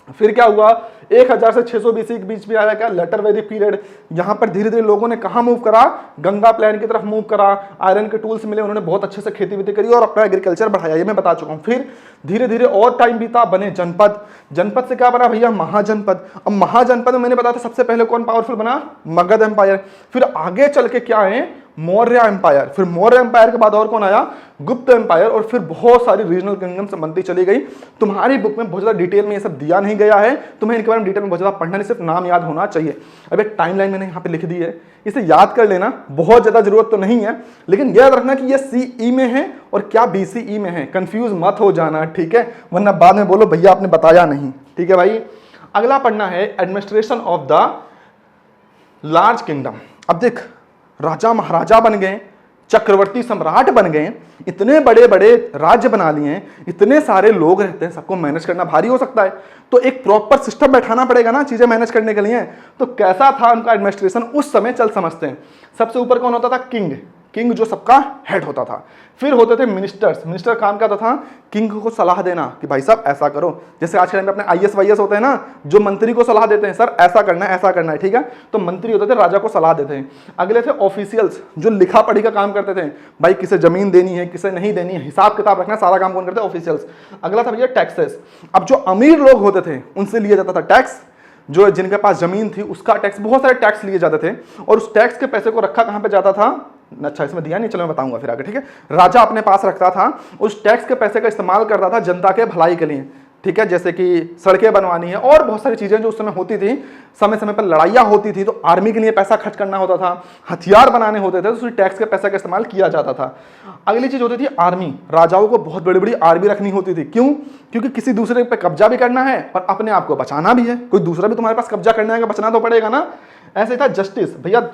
फिर क्या हुआ? 1000 से 600 BC के बीच में आया क्या? लेटर वैदिक पीरियड। यहां पर धीरे धीरे लोगों ने कहां मूव करा? गंगा प्लेन की तरफ मूव करा। आयरन के टूल्स मिले, उन्होंने बहुत अच्छे से खेती वेती करी और अपना एग्रीकल्चर बढ़ाया, ये मैं बता चुका हूं। फिर धीरे धीरे और टाइम बीता, बने जनपद। जनपद से क्या बना भैया? महाजनपद। अब महाजनपद में मैंने बताया था सबसे पहले कौन पावरफुल बना? मगध एम्पायर। फिर आगे चल के क्या है? मौर्य एम्पायर। फिर मौर्य एम्पायर के बाद और कौन आया? गुप्त एम्पायर। और फिर बहुत सारी रीजनल किंगडम से बनती चली गई। तुम्हारी बुक में बहुत ज्यादा डिटेल में ये सब दिया नहीं गया है, तुम्हें इनके बारे में डिटेल में बहुत ज्यादा पढ़ना नहीं, सिर्फ नाम याद होना चाहिए। अब एक टाइमलाइन मैंने यहाँ पे लिख दी है, इसे याद कर लेना, बहुत ज्यादा जरूरत तो नहीं है, लेकिन याद रखना कि ये CE में है और क्या BCE में है। कंफ्यूज मत हो जाना, ठीक है, वरना बाद में बोलो भैया आपने बताया नहीं। ठीक है भाई, अगला पढ़ना है administration of the large kingdom. अब देख, राजा महाराजा बन गए, चक्रवर्ती सम्राट बन गए, इतने बड़े बड़े राज्य बना लिए हैं, इतने सारे लोग रहते हैं, सबको मैनेज करना भारी हो सकता है। तो एक प्रॉपर सिस्टम बैठाना पड़ेगा ना चीजें मैनेज करने के लिए। तो कैसा था उनका एडमिनिस्ट्रेशन उस समय, चल समझते हैं। सबसे ऊपर कौन होता था? किंग। किंग जो सबका हेड होता था। फिर होते थे मिनिस्टर्स। मिनिस्टर काम क्या होता था? किंग को सलाह देना कि भाई साहब ऐसा करो। जैसे आज के टाइम में अपने IAS वाईएस होते हैं ना, जो मंत्री को सलाह देते हैं, सर ऐसा करना है, ऐसा करना है। ठीक है, तो मंत्री होते थे, राजा को सलाह देते हैं। अगले थे ऑफिशियल्स, जो लिखा पढ़ी का काम करते थे, भाई किसे जमीन देनी है, किसे नहीं देनी है, हिसाब किताब रखना, सारा काम कौन करते? ऑफिशियल्स। अगला था भैया टैक्सेस। अब जो अमीर लोग होते थे उनसे लिया जाता था टैक्स, जो जिनके पास जमीन थी उसका टैक्स, बहुत सारे टैक्स लिए जाते थे। और उस टैक्स के पैसे को रखा कहां पे जाता था? अच्छा इसमें दिया नहीं, चलो मैं बताऊंगा फिर आगे। ठीक है, राजा अपने पास रखता था, उस टैक्स के पैसे का इस्तेमाल करता था जनता के भलाई के लिए। ठीक है, जैसे कि सड़कें बनवानी है और बहुत सारी चीजें जो उस समय होती थी, समय समय पर लड़ाइयाँ होती थी, तो आर्मी के लिए पैसा खर्च करना होता था, हथियार बनाने होते थे, तो उस टैक्स के पैसे का इस्तेमाल किया जाता था। अगली चीज होती थी आर्मी। राजाओं को बहुत बड़ी बड़ी आर्मी रखनी होती थी। क्यों? क्योंकि किसी दूसरे पे कब्जा भी करना है और अपने आप को बचाना भी है। कोई दूसरा भी तुम्हारे पास कब्जा करने आएगा, बचना तो पड़ेगा ना। ऐसे था जस्टिस। भैया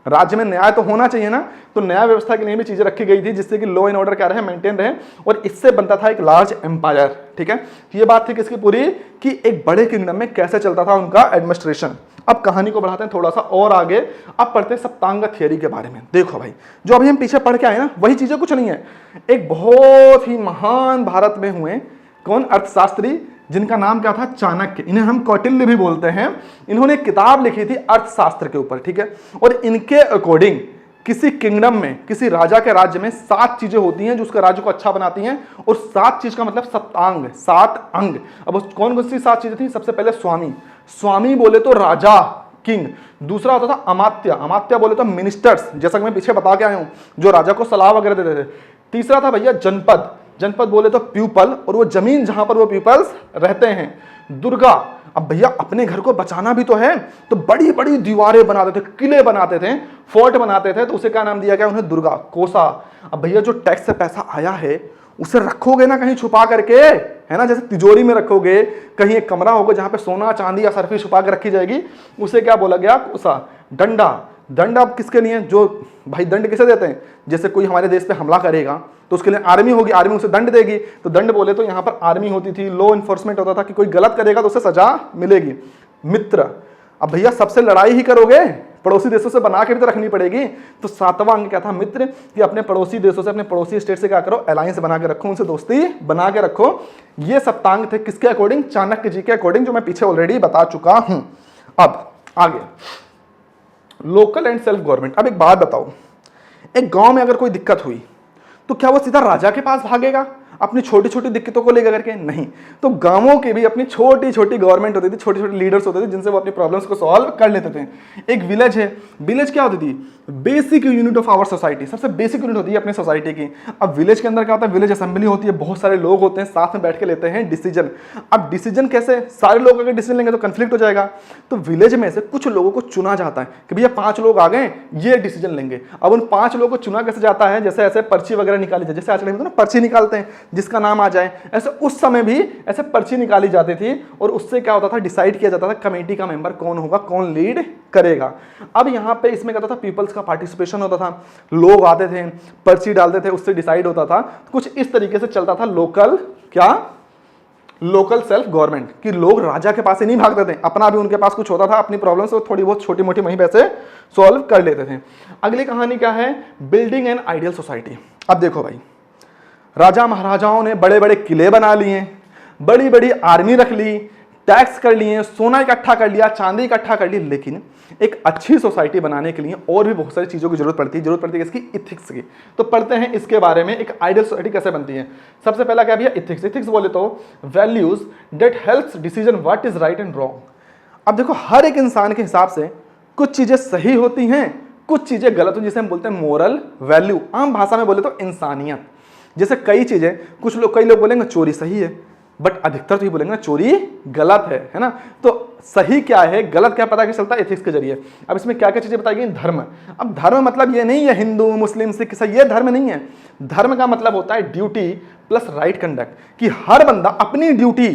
राज्य में न्याय तो होना चाहिए ना, तो न्याय व्यवस्था के लिए भी चीजें रखी गई थी, जिससे कि लॉ एंड ऑर्डर क्या रहे, मेंटेन रहे, और इससे बनता था एक लार्ज एम्पायर। ठीक है, ये बात थी किसकी पूरी, कि एक बड़े किंगडम में कैसे चलता था उनका एडमिनिस्ट्रेशन। अब कहानी को बढ़ाते हैं थोड़ा सा और आगे। अब पढ़ते हैं सप्तांग थियरी के बारे में। देखो भाई, जो अभी हम पीछे पढ़ के आए ना, वही चीजें कुछ नहीं है। एक बहुत ही महान भारत में हुए कौन? अर्थशास्त्री, जिनका नाम क्या था? चाणक्य। इन्हें हम कौटिल्य भी बोलते हैं। इन्होंने एक किताब लिखी थी अर्थशास्त्र के ऊपर। ठीक है, और इनके अकॉर्डिंग किसी किंगडम में, किसी राजा के राज्य में 7 चीजें होती हैं जो उसके राज्य को अच्छा बनाती हैं, और 7 चीज का मतलब सप्तांग, 7 अंग। अब कौन कौन सी 7 चीजें थी? सबसे पहले स्वामी। स्वामी बोले तो राजा, किंग। दूसरा होता था अमात्य। अमात्य बोले तो मिनिस्टर्स, जैसा कि मैं पीछे बता के आया हूं, जो राजा को सलाह वगैरह देते थे। तीसरा था भैया जनपद। जनपद बोले तो पीपल, और वो जमीन जहां पर वो पीपल्स रहते हैं। दुर्गा। अब भैया अपने घर को बचाना भी तो है, तो बड़ी बड़ी दीवारें बनाते थे, किले बनाते थे, फोर्ट बनाते थे, तो उसे क्या नाम दिया गया उन्हें? दुर्गा। कोसा। अब भैया जो टैक्स से पैसा आया है उसे रखोगे ना कहीं छुपा करके, है ना, जैसे तिजोरी में रखोगे, कहीं एक कमरा होगा जहां पे सोना चांदी या सरफी छुपा के रखी जाएगी, उसे क्या बोला गया, उसा डंडा। दंड अब किसके लिए, जो भाई दंड किसे देते हैं, जैसे कोई हमारे देश पे हमला करेगा तो उसके लिए आर्मी होगी, आर्मी उसे दंड देगी, तो दंड बोले तो यहाँ पर आर्मी होती थी, लॉ इन्फोर्समेंट होता था कि कोई गलत करेगा तो उसे सजा मिलेगी। मित्र, अब भैया सबसे लड़ाई ही करोगे, पड़ोसी देशों से बना के भी तो रखनी पड़ेगी। तो 7वां अंग क्या था मित्र, कि अपने पड़ोसी देशों से, अपने पड़ोसी स्टेट से क्या करो, अलायंस बना के रखो, उनसे दोस्ती बना के रखो। ये सप्तांग थे किसके अकॉर्डिंग, चाणक्य जी के अकॉर्डिंग, जो मैं पीछे ऑलरेडी बता चुका हूं। अब आगे लोकल एंड सेल्फ गवर्नमेंट। अब एक बात बताओ, एक गांव में अगर कोई दिक्कत हुई तो क्या वो सीधा राजा के पास भागेगा अपनी छोटी छोटी दिक्कतों को लेकर करके? नहीं। तो गांवों की भी अपनी छोटी छोटी गवर्नमेंट होती थी, छोटे छोटे लीडर्स होते थे जिनसे वो अपनी प्रॉब्लम्स को सॉल्व कर लेते थे। एक विलेज है, विलेज क्या होती थी, basic unit of our society, सबसे बेसिक यूनिट होती है अपनी सोसाइटी की। अब विलेज के अंदर क्या होता है, विलेज असेंबली होती है, बहुत सारे लोग होते हैं, साथ में बैठ के लेते हैं डिसीजन। अब डिसीजन कैसे, सारे लोग अगर डिसीजन लेंगे तो कंफ्लिक्ट हो जाएगा, तो विलेज में से कुछ लोगों को चुना जाता है कि भैया 5 लोग आ गए, ये डिसीजन लेंगे। अब उन 5 लोगों को चुना कैसे जाता है, जैसे ऐसे पर्ची वगैरह निकाली जाए, जैसे आजकल ना पर्ची निकालते हैं जिसका नाम आ जाए, ऐसे उस समय भी ऐसे पर्ची निकाली जाती थी और उससे क्या होता था, डिसाइड किया जाता था कमेटी का मेंबर कौन होगा, कौन लीड करेगा। अब यहां पे इसमें क्या होता था, पीपल्स का पार्टिसिपेशन होता था, लोग आते थे, पर्ची डालते थे, उससे डिसाइड होता था। कुछ इस तरीके से चलता था लोकल, क्या, लोकल सेल्फ गवर्नमेंट, कि लोग राजा के पास ही नहीं भागते थे, अपना भी उनके पास कुछ होता था, अपनी प्रॉब्लम्स वो थोड़ी बहुत छोटी मोटी वहीं पैसे सॉल्व कर लेते थे। अगली कहानी क्या है, बिल्डिंग एन आइडियल सोसाइटी। अब देखो भाई, राजा महाराजाओं ने बड़े बड़े किले बना लिए, बड़ी बड़ी आर्मी रख ली, टैक्स कर लिए, सोना इकट्ठा कर लिया, चांदी इकट्ठा कर ली, लेकिन एक अच्छी सोसाइटी बनाने के लिए और भी बहुत सारी चीज़ों की जरूरत पड़ती है इसकी, इथिक्स की। तो पढ़ते हैं इसके बारे में, एक आइडियल सोसाइटी कैसे बनती है। सबसे पहला क्या भैया, इथिक्स। इथिक्स बोले तो values that helps decision what is right and wrong. अब देखो, हर एक इंसान के हिसाब से कुछ चीज़ें सही होती हैं, कुछ चीज़ें गलत होती, जिसे हम बोलते हैं मोरल वैल्यू, आम भाषा में बोले तो इंसानियत। जैसे कई चीज़ें, कई लोग बोलेंगे चोरी सही है, बट अधिकतर तो ये बोलेंगे ना चोरी गलत है ना। तो सही क्या है, गलत क्या, पता कैसे चलता है, एथिक्स के जरिए। अब इसमें क्या क्या चीजें बताई गई, धर्म। अब धर्म मतलब ये नहीं है हिंदू मुस्लिम सिख ईसाई, ये धर्म नहीं है। धर्म का मतलब होता है ड्यूटी प्लस राइट कंडक्ट, कि हर बंदा अपनी ड्यूटी,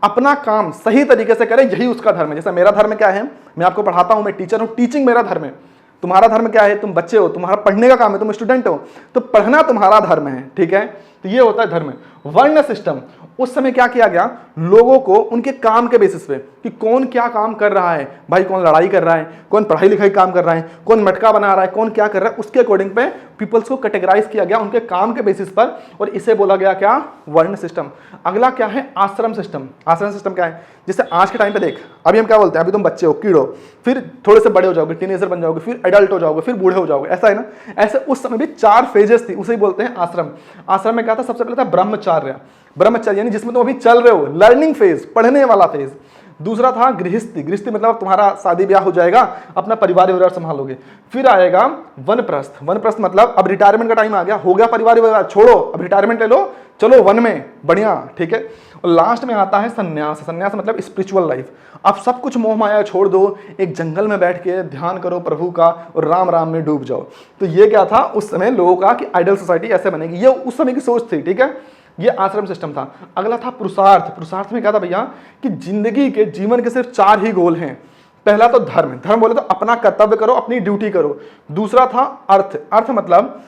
अपना काम सही तरीके से करे, यही उसका धर्म है। जैसे मेरा धर्म क्या है, मैं आपको पढ़ाता हूं, मैं टीचर हूं, टीचिंग मेरा धर्म है। तुम्हारा धर्म क्या है, तुम बच्चे हो, तुम्हारा पढ़ने का काम है, तुम स्टूडेंट हो, तो पढ़ना तुम्हारा धर्म है, ठीक है। तो ये होता है धर्म। वर्ण सिस्टम, उस समय क्या किया गया, लोगों को उनके काम के बेसिस पे, कि कौन क्या काम कर रहा है, भाई कौन लड़ाई कर रहा है, कौन पढ़ाई लिखाई काम कर रहा है, कौन मटका बना रहा है, कौन क्या कर रहा है, उसके अकॉर्डिंग पे पीपल्स को कैटेगराइज किया गया उनके काम के बेसिस पर, और इसे बोला गया क्या, वर्ण सिस्टम। अगला क्या है, आश्रम सिस्टम। आश्रम सिस्टम क्या है, जैसे आज के टाइम पे देख, अभी हम क्या बोलते हैं, अभी तुम बच्चे हो, कीड़ो, फिर थोड़े से बड़े हो जाओगे, टीनेजर बन जाओगे, फिर एडल्ट हो जाओगे, फिर बूढ़े हो जाओगे, ऐसा है ना। ऐसे उस समय भी 4 फेजेस थी, उसे ही बोलते हैं आश्रम। आश्रम में क्या था, सबसे पहले था ब्रह्मचर्य। ब्रह्मचर्य यानी जिसमें तुम अभी चल रहे हो, लर्निंग फेज, पढ़ने वाला फेज। दूसरा था गृहस्थी। गृहस्थी मतलब तुम्हारा शादी ब्याह हो जाएगा, अपना परिवार विवार संभालोगे। फिर आएगा वनप्रस्थ। वनप्रस्थ मतलब अब रिटायरमेंट का टाइम आ गया, हो गया परिवार विवार, छोड़ो अब रिटायरमेंट ले लो, चलो वन में, बढ़िया, ठीक है। और लास्ट में आता है संन्यास। संन्यास मतलब स्पिरिचुअल लाइफ। अब सब कुछ मोह माया छोड़ दो, एक जंगल में बैठ के ध्यान करो प्रभु का और राम राम में डूब जाओ। तो ये क्या था उस समय लोगों का, कि आइडियल सोसाइटी ऐसे बनेगी, ये उस समय की सोच थी, ठीक है। ये आश्रम सिस्टम था। अगला था पुरुषार्थ। पुरुषार्थ में क्या था भैया, कि जिंदगी के, जीवन के सिर्फ 4 ही गोल हैं। पहला तो धर्म। धर्म बोले तो अपना कर्तव्य करो, अपनी ड्यूटी करो। दूसरा था अर्थ। अर्थ मतलब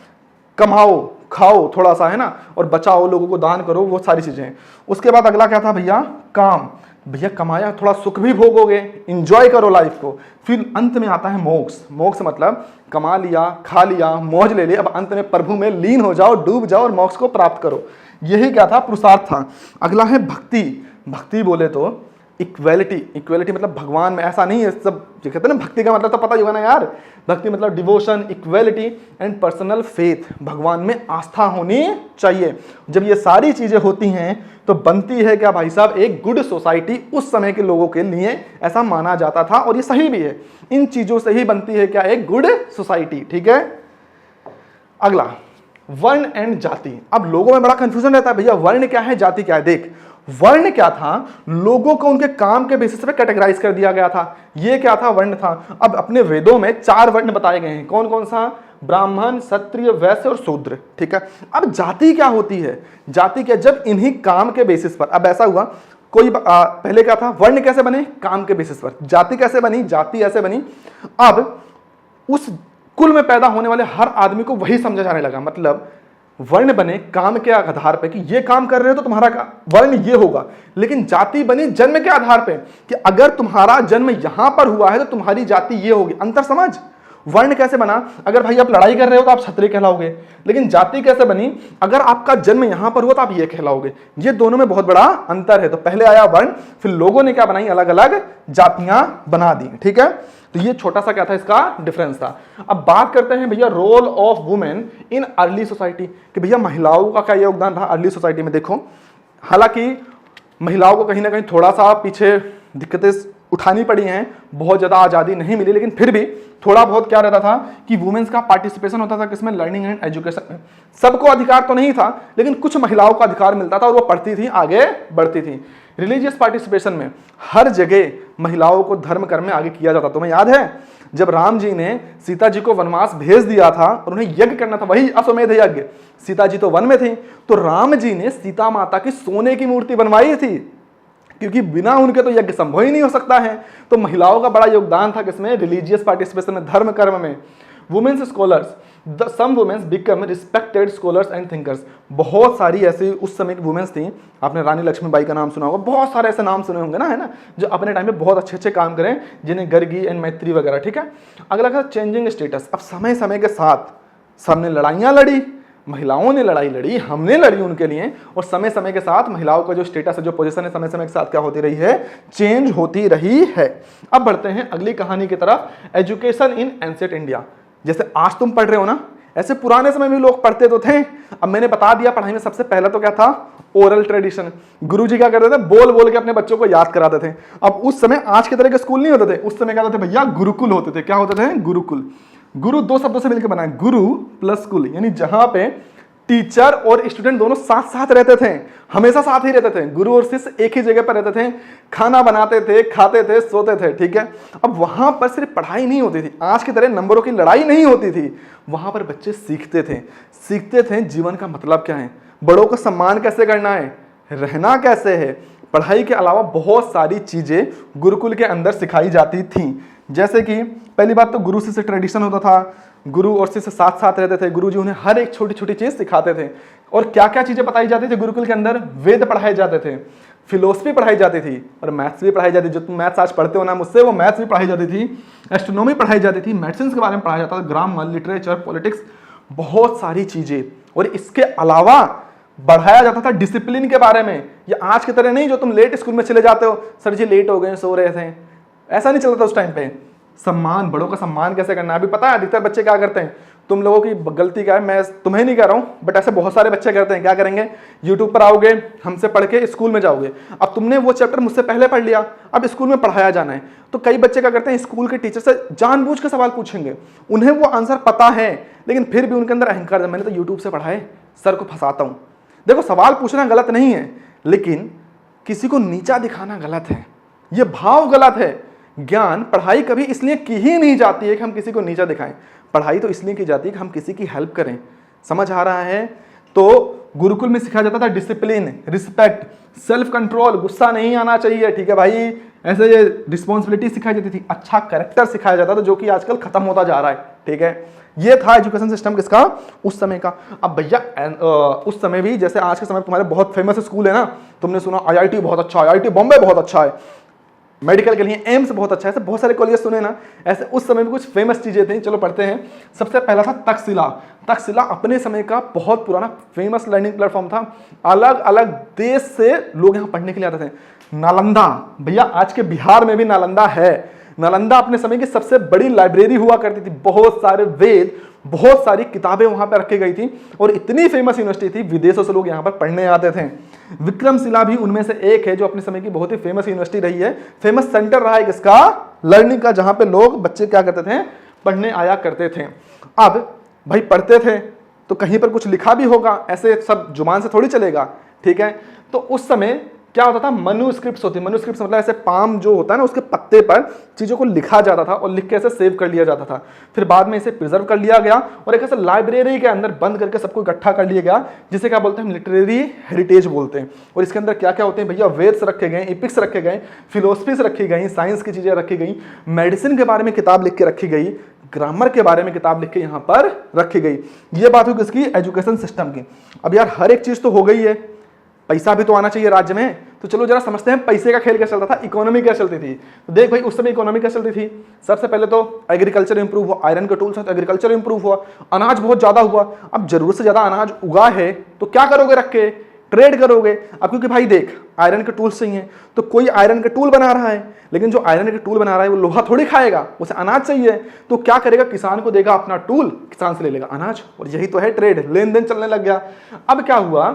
कमाओ, खाओ थोड़ा सा, है ना, और बचाओ, लोगों को दान करो, वो सारी चीजें। उसके बाद अगला क्या था भैया, काम। भैया कमाया, थोड़ा सुख भी भोगोगे, इंजॉय करो लाइफ को। फिर अंत में आता है मोक्ष। मोक्ष मतलब कमा लिया, खा लिया, मौज ले ली, अब अंत में प्रभु में लीन हो जाओ, डूब जाओ और मोक्ष को प्राप्त करो। यही क्या था, पुरुषार्थ था। अगला है भक्ति। भक्ति बोले तो इक्वेलिटी। इक्वेलिटी मतलब भगवान में, ऐसा नहीं है सब जो कहते हैं ना, भक्ति का मतलब तो पता ही होगा ना यार। भक्ति मतलब devotion, equality and personal faith. भगवान में आस्था होनी चाहिए। जब ये सारी चीजें होती हैं तो बनती है क्या भाई साहब, एक गुड सोसाइटी। उस समय के लोगों के लिए ऐसा माना जाता था और ये सही भी है। इन चीजों से ही बनती है क्या, एक गुड सोसाइटी, ठीक है। अगला वर्ण एंड जाति। अब लोगों में बड़ा कंफ्यूजन रहता है, भैया वर्ण क्या है, जाति क्या है। देख, वर्ण क्या था, लोगों को उनके काम के बेसिस पे कैटेगराइज कर दिया गया था। ये क्या था, वर्ण था। अब अपने वेदों में 4 वर्ण बताए गए हैं। कौन कौन सा, ब्राह्मण, क्षत्रिय, वैश्य और शूद्र। ठीक है, अब जाति क्या होती है? जाति क्या, जब इन्हीं काम के बेसिस पर, अब ऐसा हुआ कोई पहले क्या था, वर्ण कैसे बने? काम के बेसिस पर। जाति कैसे बनी? जाति ऐसे बनी। अब उस कुल में पैदा होने वाले हर आदमी को वही समझा जाने लगा, मतलब वर्ण बने काम के आधार पे कि ये काम कर रहे हो तो तुम्हारा वर्ण ये होगा, लेकिन जाति बनी जन्म के आधार पे कि अगर तुम्हारा जन्म यहां पर हुआ है तो तुम्हारी जाति ये होगी। अंतर समझ? वर्ण कैसे बना? अगर भाई आप लड़ाई कर रहे हो तो आप क्षत्रिय कहलाओगे, लेकिन जाति कैसे बनी? अगर आपका जन्म यहां पर हुआ तो आप ये कहलाओगे। ये दोनों में बहुत बड़ा अंतर है। तो पहले आया वर्ण, फिर लोगों ने क्या बनाई? अलग अलग जातियां बना दी। ठीक है, तो ये छोटा सा क्या था, इसका डिफरेंस था। अब बात करते हैं भैया role of women in early society, कि भैया महिलाओं का क्या योगदान था अर्ली सोसाइटी में। देखो, हालांकि महिलाओं को कहीं ना कहीं थोड़ा सा पीछे दिक्कतें उठानी पड़ी हैं, बहुत ज़्यादा आज़ादी नहीं मिली, लेकिन फिर भी थोड़ा बहुत क्या रहता था कि वुमेन्स का पार्टिसिपेशन होता था किसमें? लर्निंग एंड एजुकेशन में। सबको अधिकार तो नहीं था, लेकिन कुछ महिलाओं को अधिकार मिलता था और वो पढ़ती थी, आगे बढ़ती थी। रिलीजियस पार्टिसिपेशन में हर जगह महिलाओं को धर्म कर्म में आगे किया जाता। तुम्हें याद है जब राम जी ने सीता जी को वनवास भेज दिया था और उन्हें यज्ञ करना था, वही अश्वमेध यज्ञ, सीता जी तो वन में थी, तो राम जी ने सीता माता की सोने की मूर्ति बनवाई थी, क्योंकि बिना उनके तो यज्ञ संभव ही नहीं हो सकता है। तो महिलाओं का बड़ा योगदान था किसमें? रिलीजियस पार्टिसिपेशन में, धर्म कर्म में। Women's scholars, some women's become respected scholars and thinkers. बहुत सारी ऐसी उस समय की वुमेन्स थी, आपने रानी लक्ष्मीबाई का नाम सुना होगा, बहुत सारे ऐसे नाम सुने होंगे ना, है ना, जो अपने टाइम में बहुत अच्छे अच्छे काम करें, जिन्हें गर्गी एंड मैत्री वगैरह। ठीक है, अगला था चेंजिंग स्टेटस। अब समय समय के साथ सबने लड़ाइयाँ लड़ी, महिलाओं ने लड़ाई लड़ी, हमने लड़ी उनके लिए, और समय समय के साथ महिलाओं का जो स्टेटस है, जो पोजीशन है, समय समय के साथ क्या होती रही है? चेंज होती रही है। अब बढ़ते हैं अगली कहानी की तरफ, एजुकेशन इन एंशिएंट इंडिया। जैसे आज तुम पढ़ रहे हो ना, ऐसे पुराने समय में लोग पढ़ते तो थे। अब मैंने बता दिया, पढ़ाई में सबसे पहला तो क्या था? Oral tradition. गुरुजी क्या करते थे? बोल बोल के अपने बच्चों को याद कराते थे। अब उस समय आज के तरह के स्कूल नहीं होते थे, उस समय क्या होते थे भैया? गुरुकुल होते थे। क्या होते थे? गुरुकुल। गुरु दो शब्दों से मिलकर बना है, गुरु प्लस कुल, यानी जहां पे टीचर और स्टूडेंट दोनों साथ साथ रहते थे, हमेशा साथ ही रहते थे। गुरु और शिष्य एक ही जगह पर रहते थे, खाना बनाते थे, खाते थे, सोते थे। ठीक है, अब वहां पर सिर्फ पढ़ाई नहीं होती थी, आज की तरह नंबरों की लड़ाई नहीं होती थी, वहां पर बच्चे सीखते थे जीवन का मतलब क्या है, बड़ों का सम्मान कैसे करना है, रहना कैसे है। पढ़ाई के अलावा बहुत सारी चीजें गुरुकुल के अंदर सिखाई जाती थी। जैसे कि पहली बात तो गुरु शिष्य ट्रेडिशन होता था, गुरु और शिष्य साथ साथ रहते थे, गुरुजी उन्हें हर एक छोटी छोटी चीज सिखाते थे। और क्या क्या चीजें बताई जाती थी गुरुकुल के अंदर? वेद पढ़ाए जाते थे, फिलोसफी पढ़ाई जाती थी, और मैथ्स भी पढ़ाई जाती थी। जो तुम मैथ्स आज पढ़ते हो ना मुझसे, वो मैथ्स भी पढ़ाई जाती थी, एस्ट्रोनॉमी पढ़ाई जाती थी, मेडिसिन के बारे में पढ़ाया जाता था, ग्रामर, लिटरेचर, पॉलिटिक्स, बहुत सारी चीजें। और इसके अलावा बढ़ाया जाता था डिसिप्लिन के बारे में। ये आज की तरह नहीं जो तुम लेट स्कूल में चले जाते हो, सर जी लेट हो गए, सो रहे थे, ऐसा नहीं चलता था उस टाइम पे। सम्मान, बड़ों का सम्मान कैसे करना है। अभी पता है अधिकतर बच्चे क्या करते हैं, तुम लोगों की गलती क्या है, मैं तुम्हें नहीं कह रहा हूं, बट ऐसे बहुत सारे बच्चे करते हैं। क्या करेंगे? यूट्यूब पर आओगे, हमसे पढ़ के स्कूल में जाओगे। अब तुमने वो चैप्टर मुझसे पहले पढ़ लिया, अब स्कूल में पढ़ाया जाना है, तो कई बच्चे क्या करते हैं, स्कूल के टीचर से जानबूझ के सवाल पूछेंगे। उन्हें वो आंसर पता है, लेकिन फिर भी उनके अंदर अहंकार, मैंने तो यूट्यूब से पढ़ा है, सर को फंसाता हूं। देखो, सवाल पूछना गलत नहीं है, लेकिन किसी को नीचा दिखाना गलत है, ये भाव गलत है। ज्ञान, पढ़ाई कभी इसलिए की ही नहीं जाती है कि हम किसी को नीचा दिखाएं, पढ़ाई तो इसलिए की जाती है कि हम किसी की हेल्प करें। समझ आ रहा है? तो गुरुकुल में सिखाया जाता था डिसिप्लिन, रिस्पेक्ट, सेल्फ कंट्रोल, गुस्सा नहीं आना चाहिए, ठीक है भाई, ऐसे ये रिस्पॉन्सिबिलिटी सिखाई जाती थी, अच्छा कैरेक्टर सिखाया जाता था, जो कि आजकल खत्म होता जा रहा है। ठीक है, ये था एजुकेशन सिस्टम किसका? उस समय का। अब भैया उस समय भी, जैसे आज के समय तुम्हारे बहुत फेमस स्कूल है ना, तुमने सुना आईआईटी बहुत अच्छा है, आईआईटी बॉम्बे बहुत अच्छा है, मेडिकल के लिए एम्स बहुत अच्छा है, ऐसे बहुत सारे कॉलेज सुने ना। ऐसे उस समय में कुछ फेमस चीजें थी, चलो पढ़ते हैं। सबसे पहला था तक्षशिला। तक्षशिला अपने समय का बहुत पुराना फेमस लर्निंग प्लेटफॉर्म था, अलग अलग देश से लोग यहाँ पढ़ने के लिए आते थे। नालंदा, भैया आज के बिहार में भी नालंदा है। नालंदा अपने समय की सबसे बड़ी लाइब्रेरी हुआ करती थी, बहुत सारे वेद, बहुत सारी किताबें वहां पर रखी गई थी, और इतनी फेमस यूनिवर्सिटी थी, विदेशों से लोग यहाँ पर पढ़ने आते थे। विक्रमशिला भी उनमें से एक है, जो अपने समय की बहुत ही फेमस यूनिवर्सिटी रही है, फेमस सेंटर रहा है किसका? लर्निंग का, जहां पे लोग, बच्चे क्या करते थे? पढ़ने आया करते थे। अब भाई पढ़ते थे तो कहीं पर कुछ लिखा भी होगा, ऐसे सब जुबान से थोड़ी चलेगा। ठीक है, तो उस समय क्या होता था, मनुस्क्रिप्ट्स होती, मनुस्क्रिप्ट्स मतलब ऐसे पाम जो होता है ना उसके पत्ते पर चीजों को लिखा जाता था और लिख के ऐसे सेव कर लिया जाता था। फिर बाद में इसे प्रिजर्व कर लिया गया और एक ऐसे लाइब्रेरी के अंदर बंद करके सबको इकट्ठा कर लिया गया, जिसे क्या बोलते हैं हम, लिटरेरी हेरिटेज बोलते हैं। और इसके अंदर क्या क्या होते हैं भैया, वेद्स रखे गए, एपिक्स रखे गए, फिलोसफीज रखी गई, साइंस की चीजें रखी गई, मेडिसिन के बारे में किताब लिख के रखी गई, ग्रामर के बारे में किताब लिख के यहाँ पर रखी गई। ये बात हुई किसकी, एजुकेशन सिस्टम की। अब यार हर एक चीज तो हो गई है, पैसा भी तो आना चाहिए राज्य में, तो चलो जरा समझते हैं पैसे का खेल क्या चलता था, इकोनॉमी क्या चलती थी। तो देख भाई उस समय इकोनॉमी क्या चलती थी, सबसे पहले तो एग्रीकल्चर इंप्रूव हुआ, आयरन के टूल्स तो एग्रीकल्चर इंप्रूव हुआ, अनाज बहुत ज्यादा हुआ। अब जरूरत से ज्यादा अनाज उगा है तो क्या करोगे, रख के ट्रेड करोगे। अब क्योंकि भाई देख आयरन के टूल्स चाहिए, तो कोई आयरन के टूल बना रहा है, लेकिन जो आयरन के टूल बना रहा है वो लोहा थोड़ी खाएगा, उसे अनाज चाहिए, तो क्या करेगा, किसान को देगा अपना टूल, किसान से ले लेगा अनाज, और यही तो है ट्रेड, लेन देन चलने लग गया। अब क्या हुआ,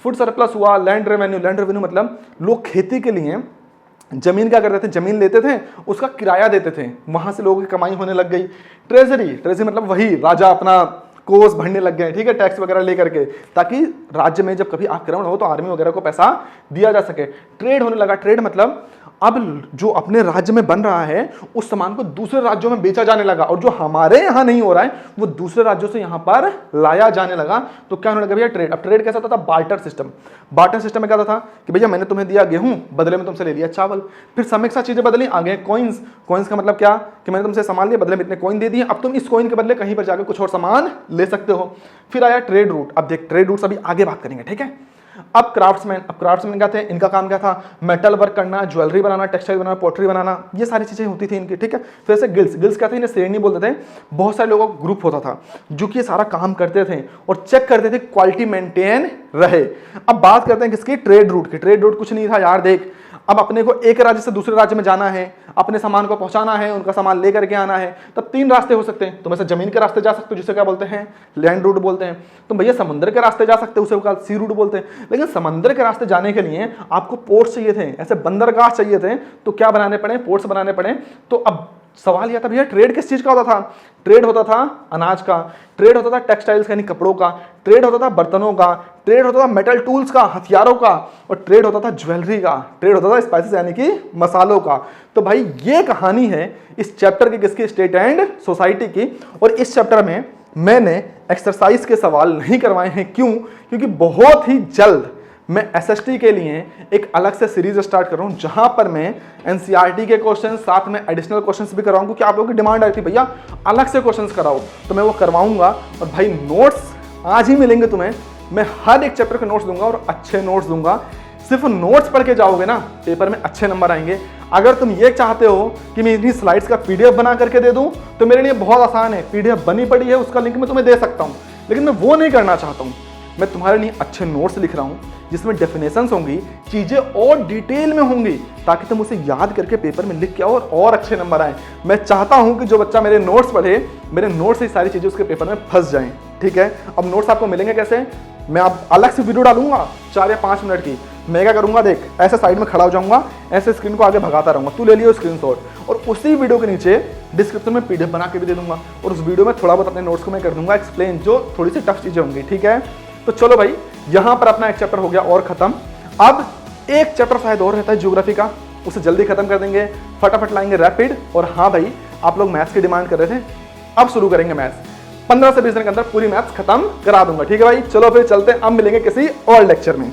फूड सरप्लस हुआ, लैंड रेवेन्यू, लैंड रेवेन्यू मतलब लोग खेती के लिए जमीन क्या करते थे, जमीन लेते थे, उसका किराया देते थे, वहां से लोगों की कमाई होने लग गई। ट्रेजरी, ट्रेजरी मतलब वही राजा अपना कोष भरने लग गए, ठीक है, टैक्स वगैरह लेकर के, ताकि राज्य में जब कभी आक्रमण हो तो आर्मी वगैरह को पैसा दिया जा सके। ट्रेड होने लगा, ट्रेड मतलब अब जो अपने राज्य में बन रहा है उस सामान को दूसरे राज्यों में बेचा जाने लगा, और जो हमारे यहाँ नहीं हो रहा है वो दूसरे राज्यों से यहाँ पर लाया जाने लगा। तो क्या होने लगा भैया, ट्रेड। अब ट्रेड कैसा होता था, बार्टर सिस्टम। बार्टर सिस्टम में क्या होता था कि भैया मैंने तुम्हें दिया गेहूं, बदले में तुमसे ले लिया चावल। फिर समय के साथ चीजें बदली, आ गए कॉइन्स। कॉइन्स का मतलब क्या कि मैंने तुमसे सामान लिया, बदले में इतने कॉइन दे दिए, अब तुम इस कॉइन के बदले कहीं पर जाकर कुछ और सामान ले सकते हो। फिर आया ट्रेड रूट। अब देख ट्रेड रूट्स अभी आगे बात करेंगे, ठीक है। अब क्राफ्ट्समैन क्या थे, इनका काम क्या था, मेटल वर्क करना, ज्वेलरी बनाना, टेक्सटाइल बनाना, पोट्री बनाना, ये सारी चीजें होती थी इनकी, ठीक है। फिर से गिल्ड्स क्या थे, इन्हें श्रेणी बोलते थे। बहुत सारे लोगों का ग्रुप होता था जो कि ये सारा काम करते थे और चेक करते थे क्वालिटी मेंटेन रहे। अब बात करते हैं किसकी, ट्रेड रूट की। ट्रेड रूट कुछ नहीं था यार, देख अब अपने को एक राज्य से दूसरे राज्य में जाना है, अपने सामान को पहुंचाना है, उनका सामान लेकर के आना है, तब तीन रास्ते हो सकते हैं। तुम ऐसे जमीन के रास्ते जा सकते हो जिसे क्या बोलते हैं, लैंड रूट बोलते हैं। तुम भैया समुद्र के रास्ते जा सकते हो, उसे सी रूट बोलते हैं। लेकिन समुद्र के रास्ते जाने के लिए आपको पोर्ट्स चाहिए थे, ऐसे बंदरगाह चाहिए थे, तो क्या बनाने पड़े, पोर्ट्स बनाने पड़े। तो अब सवाल यह था भैया ट्रेड किस चीज का होता था, ट्रेड होता था अनाज का, ट्रेड होता था टेक्सटाइल्स यानी कपड़ों का, ट्रेड होता था बर्तनों का, ट्रेड होता था मेटल टूल्स का, हथियारों का, और ट्रेड होता था ज्वेलरी का, ट्रेड होता था स्पाइसेस यानी कि मसालों का। तो भाई ये कहानी है इस चैप्टर की, किसकी, स्टेट एंड सोसाइटी की। और इस चैप्टर में मैंने एक्सरसाइज के सवाल नहीं करवाए हैं, क्यों, क्योंकि बहुत ही जल्द मैं एसएसटी के लिए एक अलग से सीरीज स्टार्ट कर रहा हूं, जहां पर मैं एनसीईआरटी के क्वेश्चन साथ में एडिशनल क्वेश्चंस भी करवाऊंगा, क्योंकि आप लोगों की डिमांड आई थी भैया अलग से क्वेश्चंस कराओ, तो मैं वो करवाऊंगा। और भाई नोट्स आज ही मिलेंगे तुम्हें, मैं हर एक चैप्टर के नोट्स दूंगा और अच्छे नोट्स दूंगा। सिर्फ नोट्स पढ़ के जाओगे ना, पेपर में अच्छे नंबर आएंगे। अगर तुम ये चाहते हो कि मैं इन्हीं स्लाइड्स का पीडीएफ बना करके दे दूं, तो मेरे लिए बहुत आसान है, पीडीएफ बनी पड़ी है, उसका लिंक मैं तुम्हें दे सकता हूं, लेकिन मैं वो नहीं करना चाहता हूं। मैं तुम्हारे लिए अच्छे नोट्स लिख रहा हूं जिसमें डेफिनेशंस होंगी, चीजें और डिटेल में होंगी, ताकि तुम उसे याद करके पेपर में लिख के आओ और अच्छे नंबर आए। मैं चाहता हूं कि जो बच्चा मेरे नोट्स पढ़े, मेरे नोट्स से सारी चीजें उसके पेपर में फंस जाएं, ठीक है। अब नोट्स आपको मिलेंगे कैसे, मैं आप अलग से वीडियो डालूंगा 4 या 5 मिनट की। मैं क्या करूंगा, देख ऐसे साइड में खड़ा हो जाऊंगा, ऐसे स्क्रीन को आगे भगाता रहूंगा, तू ले लियो स्क्रीनशॉट, और उसी वीडियो के नीचे डिस्क्रिप्शन में पीडीएफ बना के भी दे दूंगा, और उस वीडियो में थोड़ा बहुत अपने नोट्स को मैं कर दूंगा एक्सप्लेन, जो थोड़ी सी टफ चीजें होंगी, ठीक है। तो चलो भाई यहां पर अपना एक चैप्टर हो गया और खत्म। अब एक चैप्टर शायद और रहता है ज्योग्राफी का, उसे जल्दी खत्म कर देंगे, फटाफट लाएंगे रैपिड। और हाँ भाई आप लोग मैथ्स की डिमांड कर रहे थे, अब शुरू करेंगे मैथ्स, 15 से 20 दिन के अंदर पूरी मैथ्स खत्म करा दूंगा, ठीक है भाई। चलो फिर चलते हैं, अब मिलेंगे किसी और लेक्चर में।